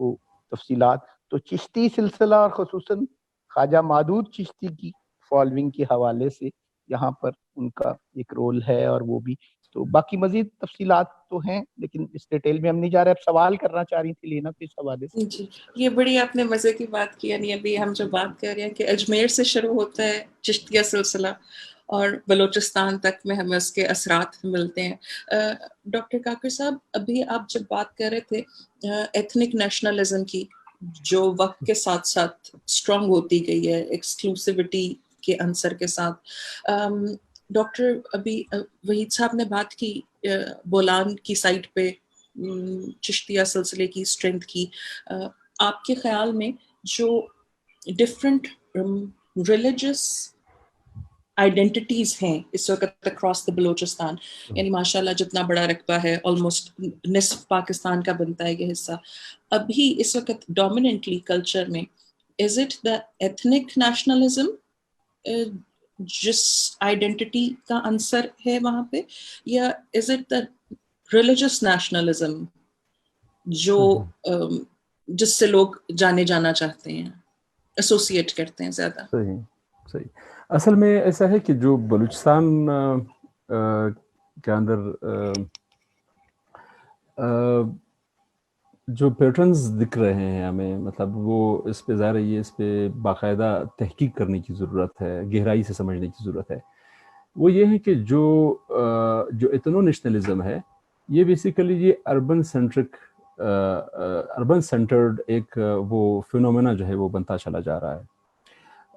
کو تفصیلات، تو چشتی سلسلہ اور خصوصاً خواجہ مودود چشتی کی فالوئنگ کے حوالے سے یہاں پر ان کا ایک رول ہے، اور وہ بھی تو باقی مزید تفصیلات تو ہیں لیکن اس ڈیٹیل میں ہم نہیں جا رہے۔ اب سوال کرنا چاہ رہی تھی لینا تو اس حوالے سے۔ جی یہ بڑی آپ نے مزے کی بات کی، یعنی ابھی ہم جو بات کر رہے ہیں کہ اجمیر سے شروع ہوتا ہے چشتیہ سلسلہ اور بلوچستان تک میں ہمیں اس کے اثرات ملتے ہیں۔ ڈاکٹر کاکر صاحب ابھی آپ جب بات کر رہے تھے ایتھنک نیشنلزم کی جو وقت کے ساتھ ساتھ اسٹرانگ ہوتی گئی ہے ایکسکلوسیوٹی کے عنصر کے ساتھ، ڈاکٹر ابھی وحید صاحب نے بات کی بولان کی سائٹ پہ چشتیہ سلسلے کی اسٹرینتھ کی، آپ کے خیال میں جو ڈفرینٹ ریلیجس آئیڈینٹیٹیز ہیں اس وقت اکراس دا بلوچستان، یعنی ماشاءاللہ جتنا بڑا رقبہ ہے آلموسٹ نصف پاکستان کا بنتا ہے یہ حصہ، ابھی اس وقت ڈومیننٹلی کلچر میں is it the ethnic nationalism جس آئیڈینٹی کا عنصر ہے وہاں پہ، یا is it the religious nationalism جو جس سے لوگ جانے جانا چاہتے ہیں، ایسوسیٹ کرتے ہیں زیادہ؟ صحیح. اصل میں ایسا ہے کہ جو بلوچستان کے اندر جو پیٹرنز دکھ رہے ہیں ہمیں، مطلب وہ اس پہ ظاہر ہے یہ اس پہ باقاعدہ تحقیق کرنے کی ضرورت ہے، گہرائی سے سمجھنے کی ضرورت ہے. وہ یہ ہے کہ جو ایتھنو نیشنلزم ہے یہ بیسیکلی یہ اربن سینٹرڈ ایک وہ فینومینا جو ہے وہ بنتا چلا جا رہا ہے.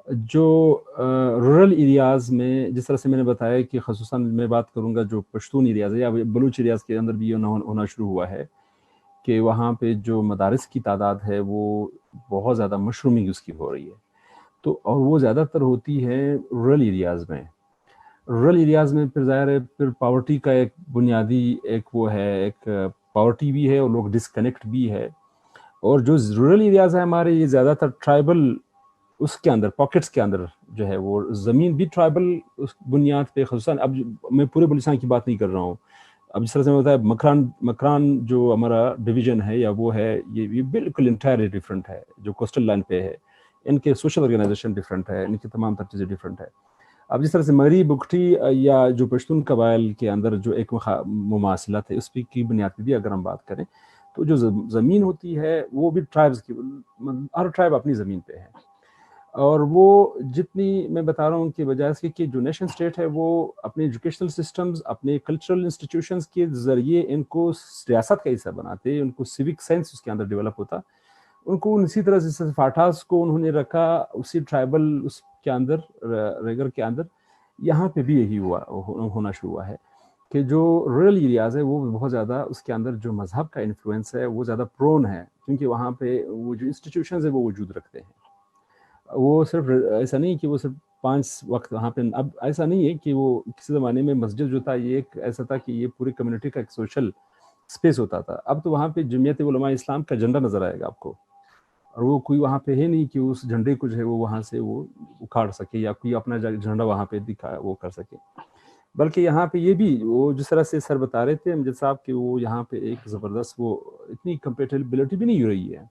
جو رورل ایریاز میں جس طرح سے میں نے بتایا کہ خصوصاً میں بات کروں گا جو پشتون ایریاز ہے یا بلوچ ایریاز کے اندر بھی یہ ہونا شروع ہوا ہے کہ وہاں پہ جو مدارس کی تعداد ہے وہ بہت زیادہ مشرومنگ اس کی ہو رہی ہے. تو اور وہ زیادہ تر ہوتی ہے رورل ایریاز میں. رورل ایریاز میں پھر ظاہر ہے پھر پاورٹی کا ایک بنیادی ایک وہ ہے، ایک پاورٹی بھی ہے اور لوگ ڈسکنیکٹ بھی ہے. اور جو رورل ایریاز ہیں ہمارے یہ زیادہ تر ٹرائبل اس کے اندر پاکٹس کے اندر جو ہے وہ زمین بھی ٹرائبل اس بنیاد پہ خصوصاً. اب میں پورے بلوچستان کی بات نہیں کر رہا ہوں، اب جس طرح سے میں بتایا مکران جو ہمارا ڈویژن ہے یا وہ ہے یہ بالکل انٹائرلی ڈفرینٹ ہے جو کوسٹل لائن پہ ہے. ان کے سوشل آرگنائزیشن ڈفرینٹ ہے، ان کی تمام تر چیزیں ڈفرینٹ ہے. اب جس طرح سے مغرب بگٹی یا جو پشتون قبائل کے اندر جو ایک مماثلت ہے اس کی بنیاد پہ بھی اگر ہم بات کریں تو جو زمین ہوتی ہے وہ بھی ٹرائبز کی، ہر ٹرائب اپنی زمین پہ ہے. اور وہ جتنی میں بتا رہا ہوں کہ بجائے اس کہ جو نیشن اسٹیٹ ہے وہ اپنے ایجوکیشنل سسٹمز اپنے کلچرل انسٹیٹیوشنز کے ذریعے ان کو ریاست کا حصہ بناتے، ان کو سیوک سینس اس کے اندر ڈیولپ ہوتا. ان کو اسی طرح سے فاٹاس کو انہوں نے رکھا اسی ٹرائبل اس کے اندر ریگر کے اندر. یہاں پہ بھی یہی ہونا شروع ہوا ہے کہ جو رورل ایریاز ہے وہ بہت زیادہ اس کے اندر جو مذہب کا انفلوئنس ہے وہ زیادہ پرون ہے، کیونکہ وہاں پہ وہ جو انسٹیٹیوشنز ہے وہ وجود رکھتے ہیں. وہ صرف ایسا نہیں کہ وہ صرف 5 وقت وہاں پہ، اب ایسا نہیں ہے کہ وہ کسی زمانے میں مسجد جو تھا یہ ایک ایسا تھا کہ یہ پوری کمیونٹی کا ایک سوشل اسپیس ہوتا تھا. اب تو وہاں پہ جمعیت علماء اسلام کا جھنڈا نظر آئے گا آپ کو، اور وہ کوئی وہاں پہ ہے نہیں کہ اس جھنڈے کو جو ہے وہ وہاں سے وہ اکھاڑ سکے یا کوئی اپنا جھنڈا وہاں پہ دکھا وہ کر سکے. بلکہ یہاں پہ یہ بھی وہ جس طرح سے سر بتا رہے تھے امجد صاحب کہ وہ یہاں پہ ایک زبردست وہ اتنی کمپیٹیبلٹی بھی نہیں ہو رہی ہے.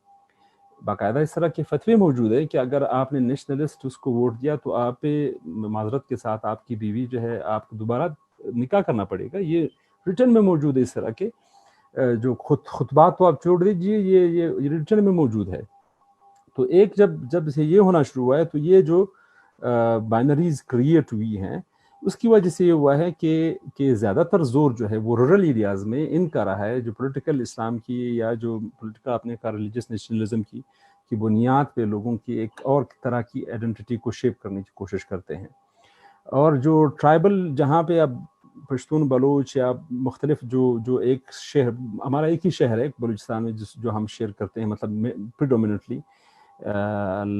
باقاعدہ اس طرح کے فتوے موجود ہے کہ اگر آپ نے نیشنلسٹ اس کو ووٹ دیا تو آپ پہ معذرت کے ساتھ آپ کی بیوی جو ہے آپ کو دوبارہ نکاح کرنا پڑے گا. یہ ریٹن میں موجود ہے اس طرح کے جو خطبات تو آپ چھوڑ دیجیے، یہ ریٹن میں موجود ہے. تو ایک جب سے یہ ہونا شروع ہوا ہے تو یہ جو بائنریز کریٹ ہوئی ہیں اس کی وجہ سے یہ ہوا ہے کہ زیادہ تر زور جو ہے وہ رورل ایریاز میں ان کا رہا ہے، جو پولیٹیکل اسلام کی یا جو پولیٹیکل اپنے کا ریلیجس نیشنلزم کی بنیاد پہ لوگوں کی ایک اور طرح کی آئیڈینٹی کو شیپ کرنے کی کوشش کرتے ہیں. اور جو ٹرائبل جہاں پہ اب پشتون بلوچ یا مختلف جو ایک شہر ہمارا ایک ہی شہر ہے بلوچستان میں جو ہم شیئر کرتے ہیں، مطلب پریڈومیننٹلی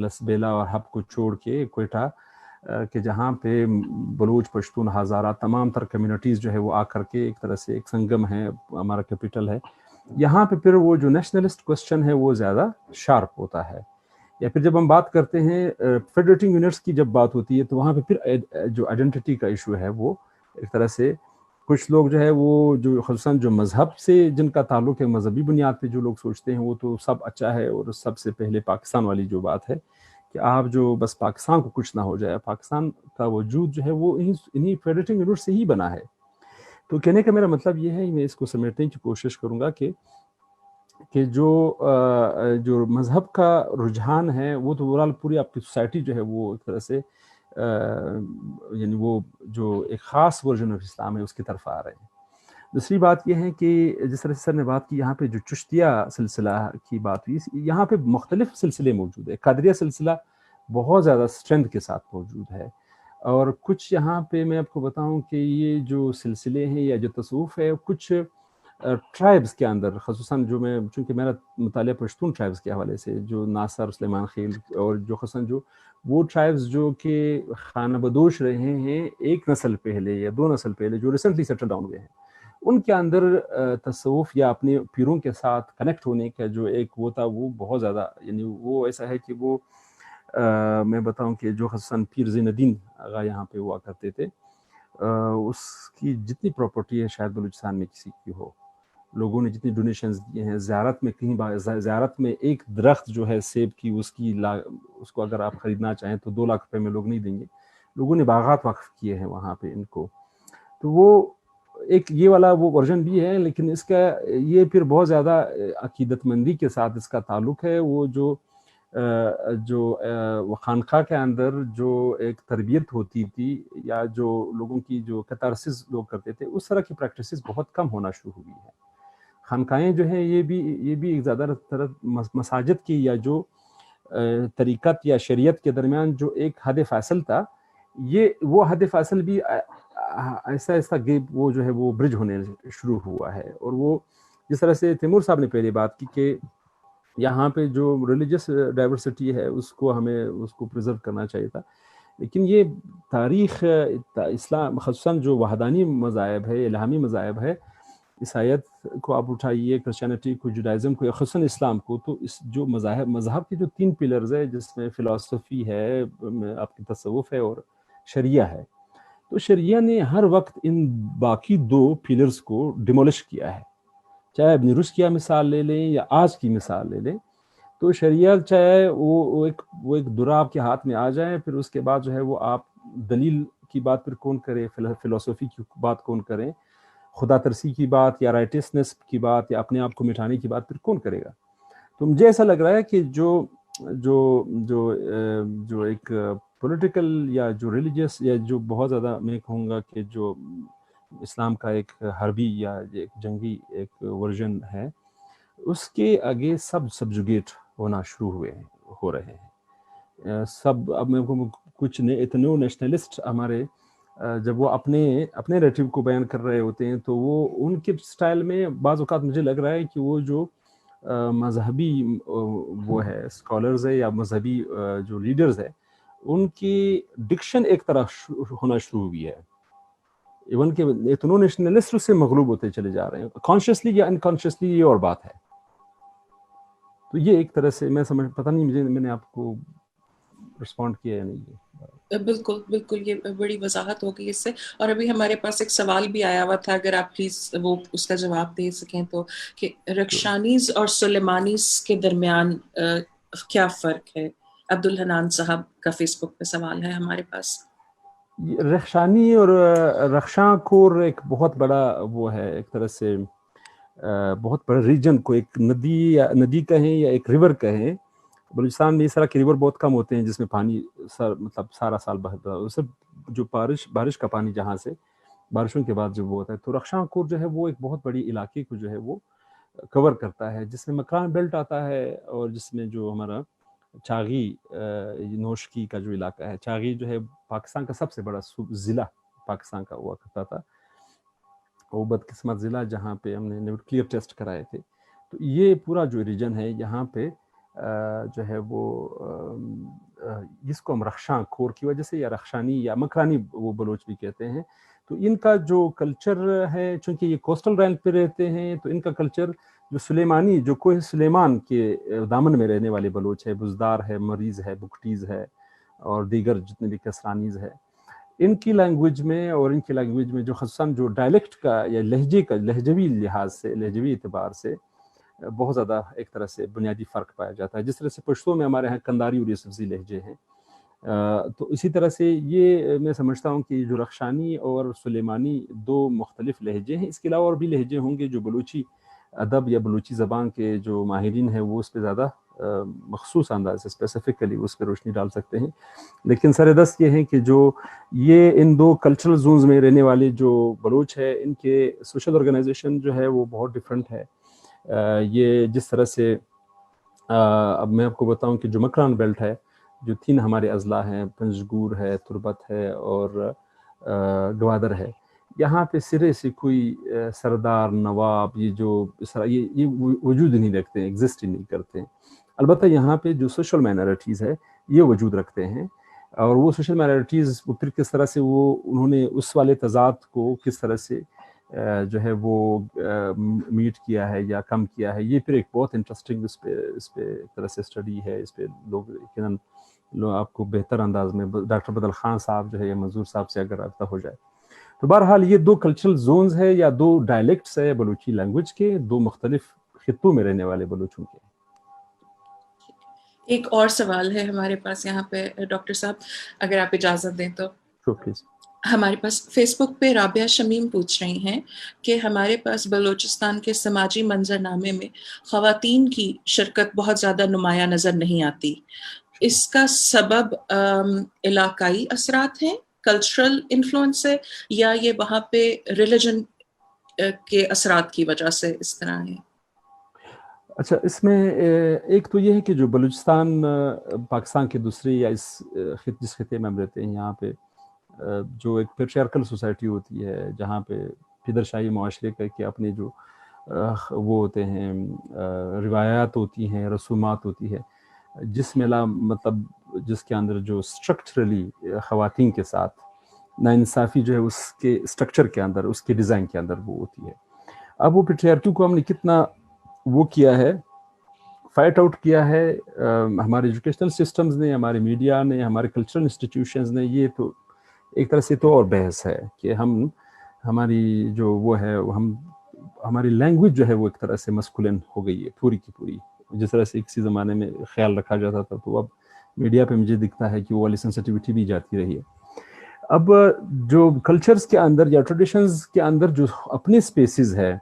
لسبیلا اور ہب کو چھوڑ کے کوئٹہ، کہ جہاں پہ بلوچ پشتون ہزارہ تمام تر کمیونٹیز جو ہے وہ آ کر کے ایک طرح سے ایک سنگم ہے، ہمارا کیپٹل ہے. یہاں پہ پھر وہ جو نیشنلسٹ کوسچن ہے وہ زیادہ شارپ ہوتا ہے. یا پھر جب ہم بات کرتے ہیں فیڈریٹنگ یونٹس کی جب بات ہوتی ہے تو وہاں پہ پھر جو آئیڈینٹی کا ایشو ہے وہ ایک طرح سے کچھ لوگ جو ہے وہ جو خصوصاً جو مذہب سے جن کا تعلق ہے مذہبی بنیاد پہ جو لوگ سوچتے ہیں وہ تو سب اچھا ہے، اور سب سے پہلے پاکستان والی جو بات ہے کہ آپ جو بس پاکستان کو کچھ نہ ہو جائے، پاکستان کا وجود جو ہے وہ انہی فیڈریٹنگ یونٹ سے ہی بنا ہے. تو کہنے کا میرا مطلب یہ ہے، میں اس کو سمیٹنے کی کوشش کروں گا کہ جو مذہب کا رجحان ہے وہ تو اوورال پوری آپ کی سوسائٹی جو ہے وہ ایک طرح سے یعنی وہ جو ایک خاص ورژن آف اسلام ہے اس کی طرف آ رہے ہیں. دوسری بات یہ ہے کہ جس طرح سے سر نے بات کی یہاں پہ جو چشتیہ سلسلہ کی بات ہوئی، یہاں پہ مختلف سلسلے موجود ہے. قادریہ سلسلہ بہت زیادہ اسٹرینتھ کے ساتھ موجود ہے، اور کچھ یہاں پہ میں آپ کو بتاؤں کہ یہ جو سلسلے ہیں یا جو تصوف ہے کچھ ٹرائبز کے اندر، خصوصاً جو میں چونکہ میرا مطالعہ پشتون ٹرائبز کے حوالے سے، جو ناصر سلیمان خیل اور جو خصوصاً جو وہ ٹرائبز جو کہ خانہ بدوش رہے ہیں ایک نسل پہلے یا 2 نسل پہلے جو ریسنٹلی سیٹل ڈاؤن ہوئے ہیں، ان کے اندر تصوف یا اپنے پیروں کے ساتھ کنیکٹ ہونے کا جو ایک وہ تھا وہ بہت زیادہ، یعنی وہ ایسا ہے کہ وہ میں بتاؤں کہ جو خصوصاً پیر زین الدین آغا یہاں پہ ہوا کرتے تھے، اس کی جتنی پراپرٹی ہے شاید بلوچستان میں کسی کی ہو. لوگوں نے جتنی ڈونیشنز دیے ہیں، زیارت میں کہیں زیارت میں ایک درخت جو ہے سیب کی اس کو اگر آپ خریدنا چاہیں تو 2 لاکھ روپے میں لوگ نہیں دیں گے. لوگوں نے باغات وقف کیے ہیں وہاں پہ ان کو. تو وہ ایک یہ والا وہ ورژن بھی ہے، لیکن اس کا یہ پھر بہت زیادہ عقیدت مندی کے ساتھ اس کا تعلق ہے. وہ جو خانقاہ کے اندر جو ایک تربیت ہوتی تھی یا جو لوگوں کی جو کتارسس لوگ کرتے تھے، اس طرح کی پریکٹسز بہت کم ہونا شروع ہوئی ہے. خانقاہیں جو ہیں یہ بھی زیادہ تر مساجد کی یا جو طریقت یا شریعت کے درمیان جو ایک حد فاصل تھا، وہ حد فاصل بھی ایسا گیپ وہ جو ہے وہ برج ہونے شروع ہوا ہے. اور وہ جس طرح سے تیمور صاحب نے پہلے بات کی کہ یہاں پہ جو ریلیجس ڈائیورسٹی ہے اس کو پریزرو کرنا چاہیے تھا، لیکن یہ تاریخ اسلام خصوصاً جو وحدانی مذاہب ہے، الہامی مذاہب ہے، عیسائیت کو آپ اٹھائیے، کرسچینٹی کو، جوڈائزم کو، یا خصوصاً اسلام کو، تو اس جو مذہب کے جو 3 پلرز ہے جس میں فلسفی ہے، آپ کی تصوف ہے، اور شریعہ ہے. تو شریعہ نے ہر وقت ان باقی 2 پلرز کو ڈیمولش کیا ہے. چاہے ابن رشد کی مثال لے لیں یا آج کی مثال لے لیں، تو شریعت چاہے وہ ایک درا آپ کے ہاتھ میں آ جائے، پھر اس کے بعد جو ہے وہ آپ دلیل کی بات پھر کون کرے، فلسفی کی بات کون کریں، خدا ترسی کی بات یا رائٹسنس کی بات یا اپنے آپ کو مٹانے کی بات پھر کون کرے گا. تو مجھے ایسا لگ رہا ہے کہ جو ایک پولیٹیکل یا جو ریلیجیس یا جو بہت زیادہ میں کہوں گا کہ جو اسلام کا ایک حربی یا ایک جنگی ایک ورژن ہے، اس کے آگے سب سبجوگیٹ ہونا شروع ہو رہے ہیں. سب اب میں کچھ اتنے نیشنلسٹ ہمارے جب وہ اپنے نیریٹو کو بیان کر رہے ہوتے ہیں تو وہ ان کے سٹائل میں بعض اوقات مجھے لگ رہا ہے کہ وہ جو مذہبی وہ ہے اسکالرز ہے یا مذہبی جو لیڈرز ہے، ان کی ڈکشن ایک طرح ہونا شروع ہوئی ہے. ایون کہ اتنوں نیشنلسٹ سے مغلوب ہوتے چلے جا رہے ہیں، کانشیسلی یا انکانشیسلی، یہ اور بات ہے. تو یہ ایک طرح سے میں پتہ نہیں میں نے آپ کو رسپونڈ کیا یا نہیں. بالکل یہ بڑی وضاحت ہوگی اس سے. اور ابھی ہمارے پاس ایک سوال بھی آیا ہوا تھا، اگر آپ پلیز وہ اس کا جواب دے سکیں تو، کہ رخشانیز اور سلیمانیز کے درمیان کیا فرق ہے؟ عبدالحنان صاحب کا فیس بک پہ سوال ہے ہمارے پاس. رخشانی اور رخشاں کور ایک بہت بڑا وہ ہے، ایک طرح سے بہت بڑا ریجن کو ایک ندی کہیں یا ایک ریور کہیں. بلوچستان میں اس طرح کے ریور بہت کم ہوتے ہیں جس میں پانی مطلب سارا سال بہتا ہے. صرف جو بارش کا پانی جہاں سے بارشوں کے بعد جب وہ ہوتا ہے، تو رخشاں کور جو ہے وہ ایک بہت بڑی علاقے کو جو ہے وہ کور کرتا ہے، جس میں مکران بیلٹ آتا ہے، اور جس میں جو ہمارا چاغی نوشکی کا جو علاقہ ہے. چاغی جو ہے پاکستان کا سب سے بڑا ضلع پاکستان کا ہوا کرتا تھا، وہ بدقسمت ضلع جہاں پہ ہم نے نیوکلیئر ٹیسٹ کرائے تھے. تو یہ پورا جو ریجن ہے یہاں پہ جو ہے وہ جس کو ہم رخشاں کور کی وجہ سے یا رخشانی یا مکرانی وہ بلوچ بھی کہتے ہیں، تو ان کا جو کلچر ہے، چونکہ یہ کوسٹل رینج پہ رہتے ہیں، تو ان کا کلچر جو سلیمانی، جو کوہ سلیمان کے دامن میں رہنے والے بلوچ ہے، بزدار ہے، مریض ہے، بکٹیز ہے، اور دیگر جتنے بھی کسرانیز ہے، ان کی لینگویج میں اور ان کی لینگویج میں جو خصوصاً جو ڈائلیکٹ کا یا لہجے کا، لہجوی لحاظ سے، لہجوی اعتبار سے بہت زیادہ ایک طرح سے بنیادی فرق پایا جاتا ہے. جس طرح سے پشتو میں ہمارے ہاں کنداری اور یوسفزئی لہجے ہیں، تو اسی طرح سے یہ میں سمجھتا ہوں کہ جو رخشانی اور سلیمانی 2 مختلف لہجے ہیں. اس کے علاوہ اور بھی لہجے ہوں گے جو بلوچی ادب یا بلوچی زبان کے جو ماہرین ہیں وہ اس پہ زیادہ مخصوص انداز سے اسپیسیفکلی اس پہ روشنی ڈال سکتے ہیں. لیکن سر دست یہ ہے کہ جو یہ ان 2 کلچرل زونز میں رہنے والے جو بلوچ ہے، ان کے سوشل آرگنائزیشن جو ہے وہ بہت ڈفرینٹ ہے. یہ جس طرح سے اب میں آپ کو بتاؤں کہ جو مکران بیلٹ ہے، جو 3 ہمارے اضلاع ہیں، پنجگور ہے، تربت ہے اور گوادر ہے، یہاں پہ سرے سے کوئی سردار، نواب، یہ جو اس طرح یہ وجود نہیں رکھتے ہیں، ایگزسٹ ہی نہیں کرتے ہیں. البتہ یہاں پہ جو سوشل مائنارٹیز ہے یہ وجود رکھتے ہیں، اور وہ سوشل مائنارٹیز پھر کس طرح سے انہوں نے اس والے تضاد کو کس طرح سے جو ہے وہ میٹ کیا ہے یا کم کیا ہے، یہ پھر ایک بہت انٹرسٹنگ اس پہ ایک طرح سے اسٹڈی ہے. اس پہ لوگ آپ کو بہتر انداز میں ڈاکٹر بدل خان صاحب جو ہے یا منظور صاحب سے اگر رابطہ ہو جائے تو بہرحال یہ دو کلچرل زونز ہے یا دو ڈائلیکٹس ہے بلوچی لینگویج کے، دو مختلف خطوں میں رہنے والے بلوچوں کے. ایک اور سوال ہے ہمارے پاس یہاں پہ ڈاکٹر صاحب، اگر آپ اجازت دیں تو. پلیز. ہمارے پاس فیس بک پہ رابعہ شمیم پوچھ رہی ہیں کہ ہمارے پاس بلوچستان کے سماجی منظرنامے میں خواتین کی شرکت بہت زیادہ نمایاں نظر نہیں آتی. اس کا سبب علاقائی اثرات ہیں، کلچرل انفلوئنس ہے، یا یہ وہاں پہ ریلیجن کے اثرات کی وجہ سے اس طرح ہے؟ اچھا، اس میں ایک تو یہ ہے کہ جو بلوچستان پاکستان کے دوسرے یا اس جس خطے میں ہم رہتے ہیں، یہاں پہ جو ایک پیٹریارکل سوسائٹی ہوتی ہے، جہاں پہ پدر شاہی معاشرے کا کہ اپنے جو وہ ہوتے ہیں روایات ہوتی ہیں، رسومات ہوتی ہے، جس میں مطلب جس کے اندر جو اسٹرکچرلی خواتین کے ساتھ ناانصافی جو ہے اس کے اسٹرکچر کے اندر، اس کے ڈیزائن کے اندر وہ ہوتی ہے. اب وہ پیٹریارکی کو ہم نے کتنا وہ کیا ہے، فائٹ آؤٹ کیا ہے، ہمارے ایجوکیشنل سسٹمز نے، ہمارے میڈیا نے، ہمارے کلچرل انسٹیٹیوشنز نے. یہ تو ایک طرح سے تو اور بحث ہے کہ ہماری جو وہ ہے، ہماری لینگویج جو ہے وہ ایک طرح سے مسکولن ہو گئی ہے پوری کی پوری. جس طرح سے کسی زمانے میں خیال رکھا جاتا تھا، تو اب میڈیا پہ مجھے دکھتا ہے کہ وہ والی سینسٹیوٹی بھی جاتی رہی ہے. اب جو کلچرز کے اندر یا ٹریڈیشنز کے اندر جو اپنے اسپیسیز ہے،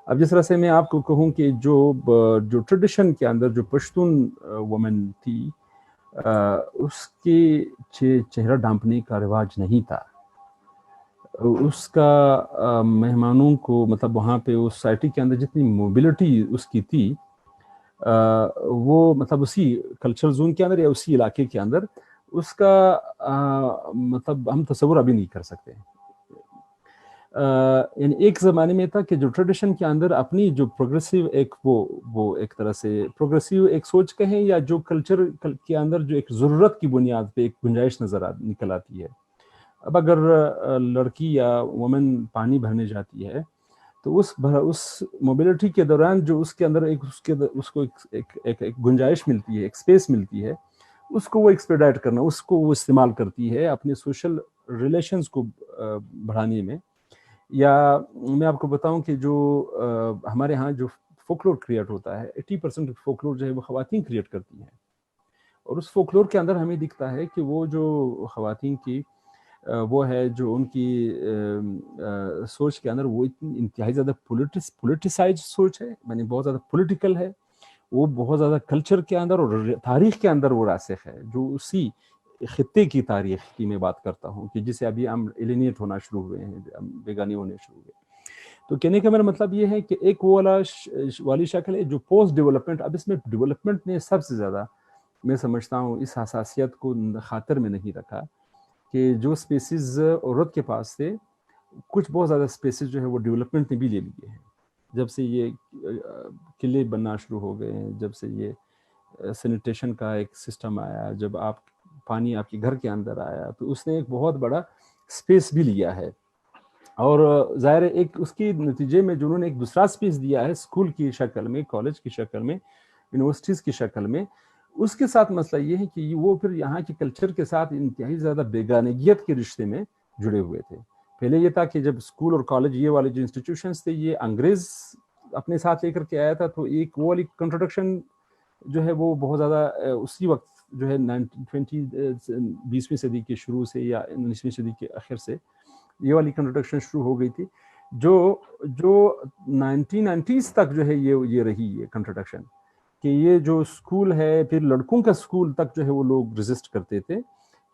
اب جس طرح سے میں آپ کو کہوں کہ جو ٹریڈیشن کے اندر جو پشتون وومن تھی، اس کے چہرہ ڈھانپنے کا رواج نہیں تھا. اس کا مہمانوں کو مطلب وہاں پہ اس سوسائٹی کے اندر جتنی موبلٹی اس کی تھی، وہ مطلب اسی کلچرل زون کے اندر یا اسی علاقے کے اندر اس کا مطلب ہم تصور ابھی نہیں کر سکتے. یعنی ایک زمانے میں تھا کہ جو ٹریڈیشن کے اندر اپنی جو پروگریسیو ایک وہ ایک طرح سے پروگریسیو ایک سوچ کہیں، یا جو کلچر کے اندر جو ایک ضرورت کی بنیاد پہ ایک گنجائش نکل آتی ہے. اب اگر لڑکی یا وومن پانی بھرنے جاتی ہے تو اس موبلٹی کے دوران جو اس کے اندر اس کو ایک گنجائش ملتی ہے، ایک اسپیس ملتی ہے، اس کو وہ ایکسپیڈائٹ کرنا، اس کو وہ استعمال کرتی ہے اپنے سوشل ریلیشنز کو بڑھانے میں. یا میں آپ کو بتاؤں کہ جو ہمارے ہاں جو فولکلور کریٹ ہوتا ہے، 80% فولکلور جو ہے وہ خواتین کریٹ کرتی ہیں. اور اس فولکلور کے اندر ہمیں دکھتا ہے کہ وہ جو خواتین کی وہ ہے جو ان کی سوچ کے اندر وہ انتہائی زیادہ پولیٹیسائز سوچ ہے، یعنی بہت زیادہ پولیٹیکل ہے. وہ بہت زیادہ کلچر کے اندر اور تاریخ کے اندر وہ راسخ ہے، جو اسی خطے کی تاریخ کی میں بات کرتا ہوں کہ جسے ابھی ہم ایلینیٹ ہونا شروع ہوئے ہیں، بیگانے ہونے شروع ہوئے. تو کہنے کا میرا مطلب یہ ہے کہ ایک وہ والی شکل ہے جو پوسٹ ڈیولپمنٹ. اب اس میں ڈیولپمنٹ نے سب سے زیادہ میں سمجھتا ہوں اس حساسیت کو خاطر میں نہیں رکھا کہ جو اسپیسیز عورت کے پاس تھے، کچھ بہت زیادہ اسپیسیز جو ہے وہ ڈیولپمنٹ نے بھی لے لیے ہیں. جب سے یہ قلعے بننا شروع ہو گئے ہیں، جب سے یہ سینیٹیشن کا ایک سسٹم آیا، جب پانی آپ کے گھر کے اندر آیا، تو اس نے ایک بہت بڑا اسپیس بھی لیا ہے. اور ظاہر ایک اس کے نتیجے میں جنہوں نے ایک دوسرا اسپیس دیا ہے اسکول کی شکل میں، کالج کی شکل میں، یونیورسٹیز کی شکل میں، اس کے ساتھ مسئلہ یہ ہے کہ وہ پھر یہاں کے کلچر کے ساتھ انتہائی زیادہ بیگانگیت کے رشتے میں جڑے ہوئے تھے. پہلے یہ تھا کہ جب اسکول اور کالج یہ والے جو انسٹیٹیوشنز تھے یہ انگریز اپنے ساتھ لے کر کے آیا تھا، تو ایک وہ والی کنٹروڈکشن جو ہے وہ بہت زیادہ اسی وقت جو ہے 20ویں صدی کے شروع سے یا 19ویں صدی کے آخر سے یہ والی کنٹروڈکشن شروع ہو گئی تھی، جو 1990s تک جو ہے یہ رہی ہے کنٹروڈکشن کہ یہ جو اسکول ہے، پھر لڑکوں کا اسکول تک جو ہے وہ لوگ ریزسٹ کرتے تھے،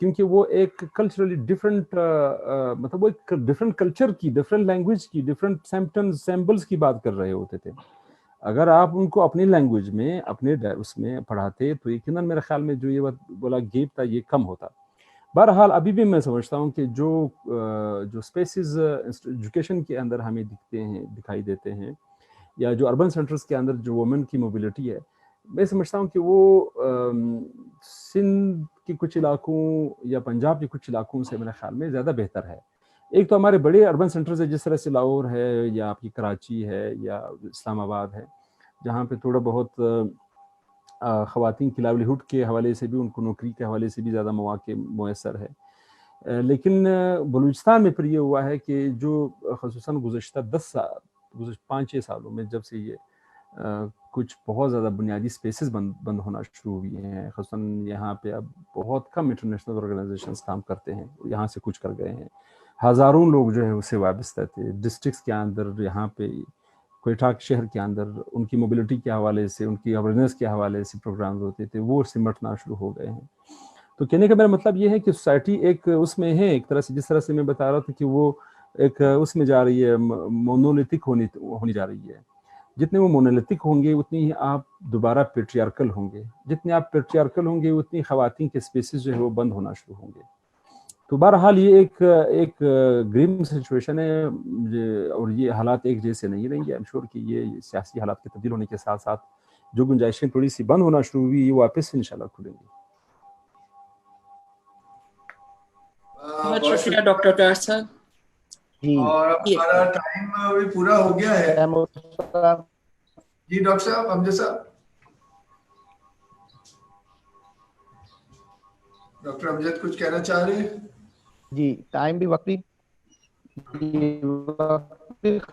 کیونکہ وہ ایک کلچرلی ڈفرینٹ مطلب وہ ایک ڈفرینٹ کلچر کی، ڈفرینٹ لینگویج کی، ڈفرینٹ سیمبلس کی بات کر رہے ہوتے تھے. اگر آپ ان کو اپنی لینگویج میں اپنے اس میں پڑھاتے تو یقیناً میرے خیال میں جو یہ بولا گیپ تھا یہ کم ہوتا. بہرحال ابھی بھی میں سمجھتا ہوں کہ جو اسپیسیز ایجوکیشن کے اندر ہمیں دکھائی دیتے ہیں، یا جو اربن سینٹرز کے اندر جو وومن کی موبلٹی ہے، میں سمجھتا ہوں کہ وہ سندھ کے کچھ علاقوں یا پنجاب کے کچھ علاقوں سے میرے خیال میں زیادہ بہتر ہے. ایک تو ہمارے بڑے اربن سینٹرز ہیں جس طرح سے لاہور ہے یا آپ کی کراچی ہے یا اسلام آباد ہے، جہاں پہ تھوڑا بہت خواتین کی لائیولی ہوڈ کے حوالے سے بھی، ان کو نوکری کے حوالے سے بھی زیادہ مواقع میسر ہے. لیکن بلوچستان میں پھر یہ ہوا ہے کہ جو خصوصاً گزشتہ 5-6 سالوں میں جب سے یہ کچھ بہت زیادہ بنیادی سپیسز بند ہونا شروع ہوئی ہیں، خصوصاً یہاں پہ اب بہت کم انٹرنیشنل آرگنائزیشنز کام کرتے ہیں، یہاں سے کچھ کر گئے ہیں، ہزاروں لوگ جو ہے اس سے وابستہ تھے ڈسٹرکٹس کے اندر، یہاں پہ کوئٹہ شہر کے اندر ان کی موبلٹی کے حوالے سے، ان کی اویئرنیس کے حوالے سے پروگرامز ہوتے تھے، وہ سمٹنا شروع ہو گئے ہیں۔ تو کہنے کا میرا مطلب یہ ہے کہ سوسائٹی ایک اس میں ہے، ایک طرح سے جس طرح سے میں بتا رہا تھا کہ وہ ایک اس میں جا رہی ہے، مونولیتھک ہونی جا رہی ہے۔ جتنے وہ مونولیتھک ہوں گے اتنی ہی آپ دوبارہ پیٹریارکل ہوں گے، جتنے آپ پیٹریارکل ہوں گے اتنی خواتین کے سپیسز جو ہے وہ بند ہونا شروع ہوں گے۔ تو بہرحال یہ ایک گریم سچویشن ہے، اور یہ حالات ایک جیسے نہیں رہیں گے۔ ایم شور کہ یہ سیاسی حالات کے تبدیل ہونے کے ساتھ ساتھ جو گنجائشیں تھوڑی سی بند ہونا شروع ہوئی، یہ واپس انشاءاللہ کھلیں گی۔ بہت شکریہ ڈاکٹر ڈار صاحب۔ جی اور اب ہمارا ٹائم ابھی پورا ہو گیا ہے۔ جی ڈاکٹر صاحب، امجد صاحب، ڈاکٹر امجد کچھ کہنا چاہ رہے ہیں؟ جی ٹائم بھی وقتی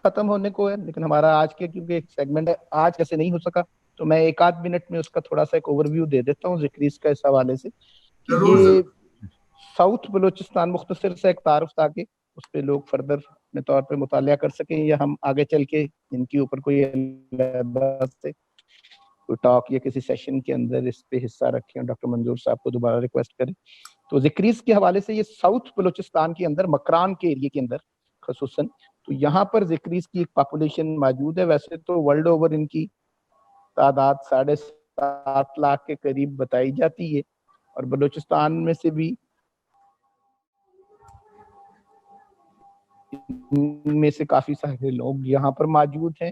ختم ہونے کو ہے، لیکن ہمارا آج کے کیونکہ ایک سیگمنٹ ہے آج کیسے نہیں ہو سکا، تو میں 1-8 منٹ میں اس کا تھوڑا سا ایک اوور ویو دے دیتا ہوں ذکریز کا اس حوالے سے کہ یہ ساؤتھ بلوچستان مختصر سے ایک تعارف تاکہ اس پہ لوگ فردر اپنے طور پہ مطالعہ کر سکیں، یا ہم آگے چل کے ان کے اوپر کوئی ٹاک یا کسی سیشن کے اندر اس پہ حصہ رکھیں، ڈاکٹر منظور صاحب کو دوبارہ ریکویسٹ کریں۔ تو ذکریز کے حوالے سے یہ ساؤتھ بلوچستان کے اندر مکران کے ایریے کے اندر خصوصاً تو یہاں پر ذکریز کی ایک پاپولیشن موجود ہے۔ ویسے تو ورلڈ اوور ان کی تعداد 7.5 لاکھ کے قریب بتائی جاتی ہے، اور بلوچستان میں سے بھی میں سے کافی سارے لوگ یہاں پر موجود ہیں۔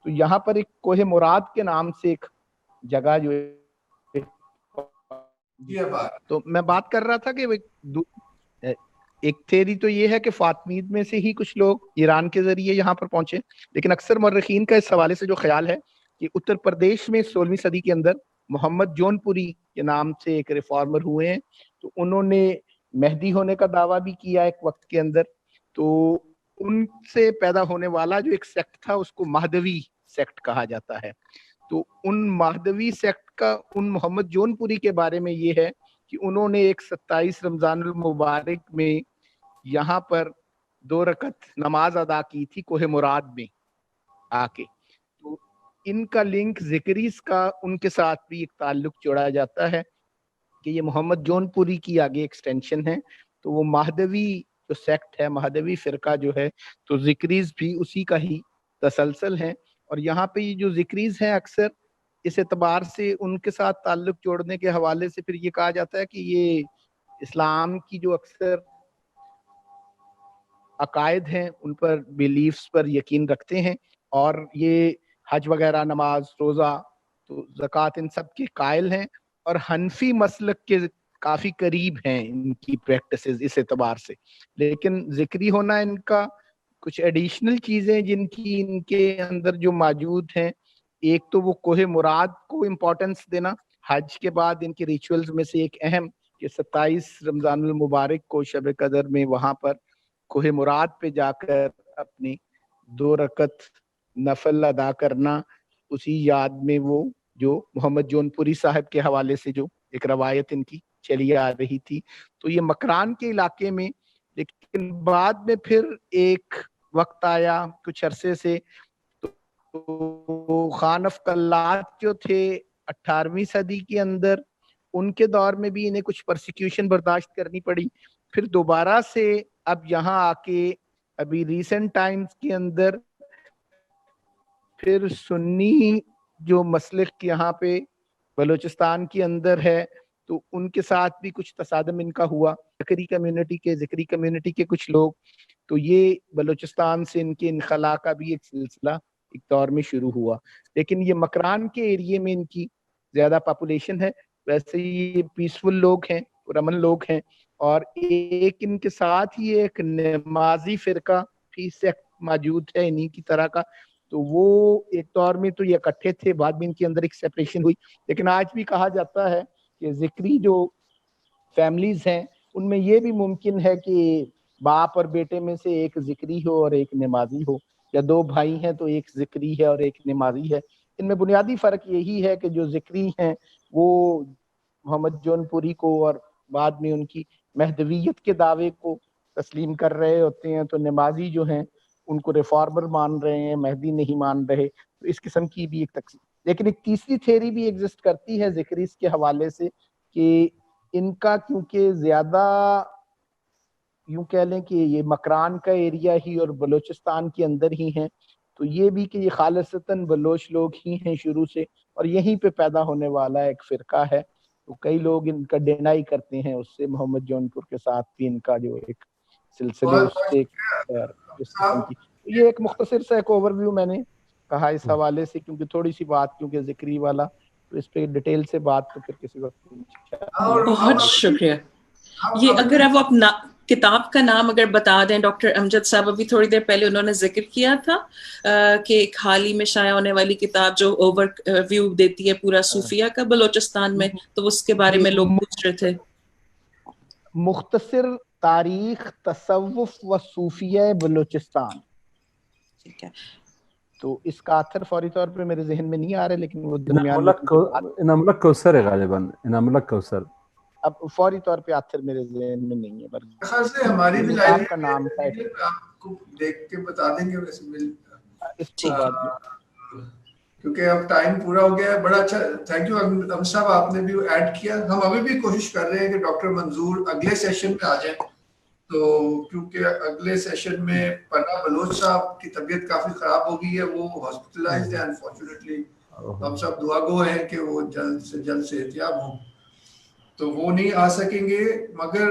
تو یہاں پر ایک کوہ مراد کے نام سے ایک جگہ جو تو میں بات کر رہا تھا کہ ایک تھیری تو یہ ہے کہ فاطمید میں سے ہی کچھ لوگ ایران کے ذریعے یہاں پر پہنچے، لیکن اکثر مورخین کا اس حوالے سے جو خیال ہے کہ اتر پردیش میں 16ویں صدی کے اندر محمد جون پوری کے نام سے ایک ریفارمر ہوئے ہیں، تو انہوں نے مہدی ہونے کا دعویٰ بھی کیا ایک وقت کے اندر۔ تو ان سے پیدا ہونے والا جو ایک سیکٹ تھا اس کو مہدوی سیکٹ کہا جاتا ہے۔ تو ان مہدوی سیکٹ کا ان محمد جون پوری کے بارے میں یہ ہے کہ انہوں نے ایک 27 رمضان المبارک میں یہاں پر 2 رکعت نماز ادا کی تھی کوہ مراد میں آ کے۔ تو ان کا لنک ذکریز کا ان کے ساتھ بھی ایک تعلق جوڑا جاتا ہے کہ یہ محمد جون پوری کی آگے ایکسٹینشن ہے۔ تو وہ مہدوی جو سیکٹ ہے، مہدوی فرقہ جو ہے، تو ذکریز بھی اسی کا ہی تسلسل ہے۔ اور یہاں پہ یہ جو ذکریز ہیں اکثر اس اعتبار سے ان کے ساتھ تعلق جوڑنے کے حوالے سے پھر یہ کہا جاتا ہے کہ یہ اسلام کی جو اکثر عقائد ہیں ان پر بیلیفز پر یقین رکھتے ہیں، اور یہ حج وغیرہ، نماز، روزہ، تو زکوٰۃ، ان سب کے قائل ہیں، اور حنفی مسلک کے کافی قریب ہیں ان کی پریکٹسز اس اعتبار سے۔ لیکن ذکری ہونا ان کا کچھ ایڈیشنل چیزیں جن کی ان کے اندر جو موجود ہیں، ایک تو وہ کوہ مراد کو امپورٹنس دینا، حج کے بعد ان کے ریچولز میں سے ایک اہم کہ 27 رمضان المبارک کو شب قدر میں وہاں پر کوہ مراد پہ جا کر اپنی 2 رکعت نفل ادا کرنا، اسی یاد میں وہ جو محمد جون پوری صاحب کے حوالے سے جو ایک روایت ان کی چلی آ رہی تھی۔ تو یہ مکران کے علاقے میں، لیکن بعد میں پھر ایک وقت آیا کچھ عرصے سے تو خان اف قلات جو تھے 18ویں صدی کے اندر، ان کے دور میں بھی انہیں کچھ پرسیکیوشن برداشت کرنی پڑی۔ پھر دوبارہ سے اب یہاں آ کے ابھی ریسنٹ ٹائمز کے اندر پھر سنی جو مسلک یہاں پہ بلوچستان کے اندر ہے، تو ان کے ساتھ بھی کچھ تصادم ان کا ہوا، ذکری کمیونٹی کے کچھ لوگ، تو یہ بلوچستان سے ان کے انخلا کا بھی ایک سلسلہ ایک دور میں شروع ہوا۔ لیکن یہ مکران کے ایریے میں ان کی زیادہ پاپولیشن ہے، ویسے یہ پیسفل لوگ ہیں، پرامن لوگ ہیں، اور ایک ان کے ساتھ ہی ایک نمازی فرقہ بھی سیکٹ موجود ہے انہی کی طرح کا۔ تو وہ ایک دور میں تو یہ اکٹھے تھے، بعد میں ان کے اندر ایک سیپریشن ہوئی، لیکن آج بھی کہا جاتا ہے کہ ذکری جو فیملیز ہیں ان میں یہ بھی ممکن ہے کہ باپ اور بیٹے میں سے ایک ذکری ہو اور ایک نمازی ہو، یا دو بھائی ہیں تو ایک ذکری ہے اور ایک نمازی ہے۔ ان میں بنیادی فرق یہی ہے کہ جو ذکری ہیں وہ محمد جون پوری کو اور بعد میں ان کی مہدویت کے دعوے کو تسلیم کر رہے ہوتے ہیں، تو نمازی جو ہیں ان کو ریفارمر مان رہے ہیں، مہدی نہیں مان رہے۔ تو اس قسم کی بھی ایک تقسیم، لیکن ایک تیسری تھیوری بھی ایگزسٹ کرتی ہے ذکریز کے حوالے سے کہ ان کا کیونکہ زیادہ یوں کہہ لیں کہ یہ مکران کا ایریا ہی اور بلوچستان کے اندر ہی ہیں، تو یہ بھی کہ یہ خالصتاً بلوچ لوگ ہی ہیں شروع سے، اور یہیں پہ پیدا ہونے والا ایک فرقہ ہے۔ تو کئی لوگ ان کا ڈینائی کرتے ہیں، اس سے محمد جون پور کے ساتھ بھی ان کا جو ایک سلسلے اس سے اس قسم کی۔ یہ ایک مختصر سا ایک اوور ویو میں نے کہا اس حوالے سے، کیونکہ تھوڑی سی بات کیونکہ ذکری والا، تو اس پہ ڈیٹیل سے بات تو پھر کسی وقت۔ بہت شکریہ۔ یہ اگر آپ اپنا کتاب کا نام اگر بتا دیں ڈاکٹر امجد صاحب، ابھی تھوڑی دیر پہلے انہوں نے ذکر کیا تھا کہ ایک حال ہی میں شائع ہونے والی کتاب جو اوور ویو دیتی ہے پورا صوفیہ کا بلوچستان میں، تو اس کے بارے میں لوگ پوچھ رہے تھے۔ مختصر تاریخ تصوف و صوفیہ بلوچستان، ٹھیک ہے، تو اس کا آتھر فوری طور پہ میرے ذہن میں نہیں آ رہا، لیکن وہ درمیان انعام الحق کوثر ہے غالباً، انعام الحق کوثر، اب فوری طور پہ آتھر میرے ذہن میں نہیں ہے، خاص سے ہماری بھی کتاب کا نام تھا، آپ کو دیکھ کے بتا دیں گے ویسے مل اس کو بعد میں، کیونکہ اب ٹائم پورا ہو گیا ہے۔ بڑا اچھا، تھینک یو امجد صاحب، آپ نے بھی ایڈ کیا۔ ہم ابھی بھی کوشش کر رہے ہیں کہ ڈاکٹر منظور اگلے سیشن میں آ جائیں، تو کیونکہ اگلے سیشن میں پناہ بلوچ صاحب کی طبیعت کافی خراب ہو گئی ہے، وہ ہاسپٹلائزڈ ہے انفارچونیٹلی۔ ہم سب دعا گو ہیں کہ وہ جلد سے جلد صحتیاب ہوں، تو وہ نہیں آ سکیں گے، مگر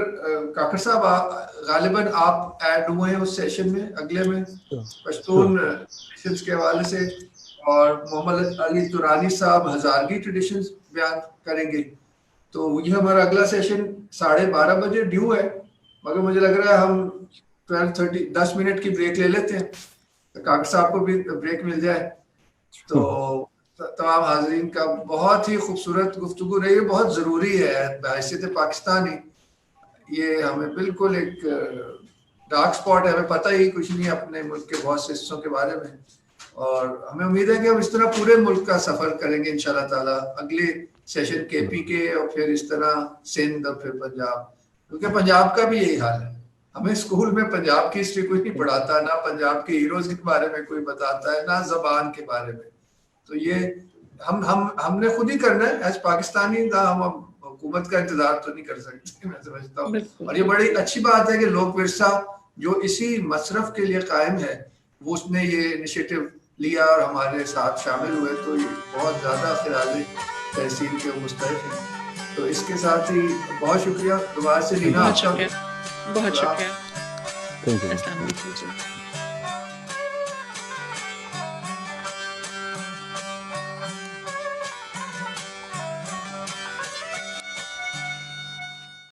کاکر صاحب غالباً آپ ایڈ ہوئے ہیں اس سیشن میں اگلے میں پشتون ٹریڈیشنز کے حوالے سے، اور محمد علی ترانی صاحب ہزارگی ٹریڈیشنز بیان کریں گے۔ تو یہ ہمارا اگلا سیشن 12:30 بجے ڈیو ہے، مگر مجھے لگ رہا ہے ہم 12:30 10 منٹ کی بریک لے لیتے ہیں، کاکر صاحب کو بھی بریک مل جائے۔ تو تمام حاضرین کا بہت ہی خوبصورت گفتگو رہی ہے، بہت ضروری ہے بحیثیت پاکستانی۔ یہ ہمیں بالکل ایک ڈارک سپاٹ ہے، ہمیں پتہ ہی کچھ نہیں اپنے ملک کے بہت سے حصوں کے بارے میں، اور ہمیں امید ہے کہ ہم اس طرح پورے ملک کا سفر کریں گے انشاءاللہ تعالیٰ۔ اگلے سیشن کے پی کے، اور پھر اس طرح سندھ، اور پھر پنجاب، کیونکہ پنجاب کا بھی یہی حال ہے۔ ہمیں اسکول میں پنجاب کی ہسٹری کوئی نہیں پڑھاتا، نہ پنجاب کے ہیروز کے بارے میں کوئی بتاتا ہے، نہ زبان کے بارے میں۔ تو یہ ہم نے خود ہی کرنا ہے ایز پاکستانی، ہم حکومت کا انتظار تو نہیں کر سکتے، میں سمجھتا ہوں۔ اور یہ بڑی اچھی بات ہے کہ لوک ورثہ جو اسی مصرف کے لیے قائم ہے، وہ اس نے یہ انیشیٹو لیا اور ہمارے ساتھ شامل ہوئے، تو یہ بہت زیادہ خیال تحصیل کے مستحق ہیں۔ تو اس کے ساتھ ہی بہت شکریہ دوبارہ سے لینا، بہت شکریہ، بہت شکریہ، تھینک یو۔ السلام علیکم۔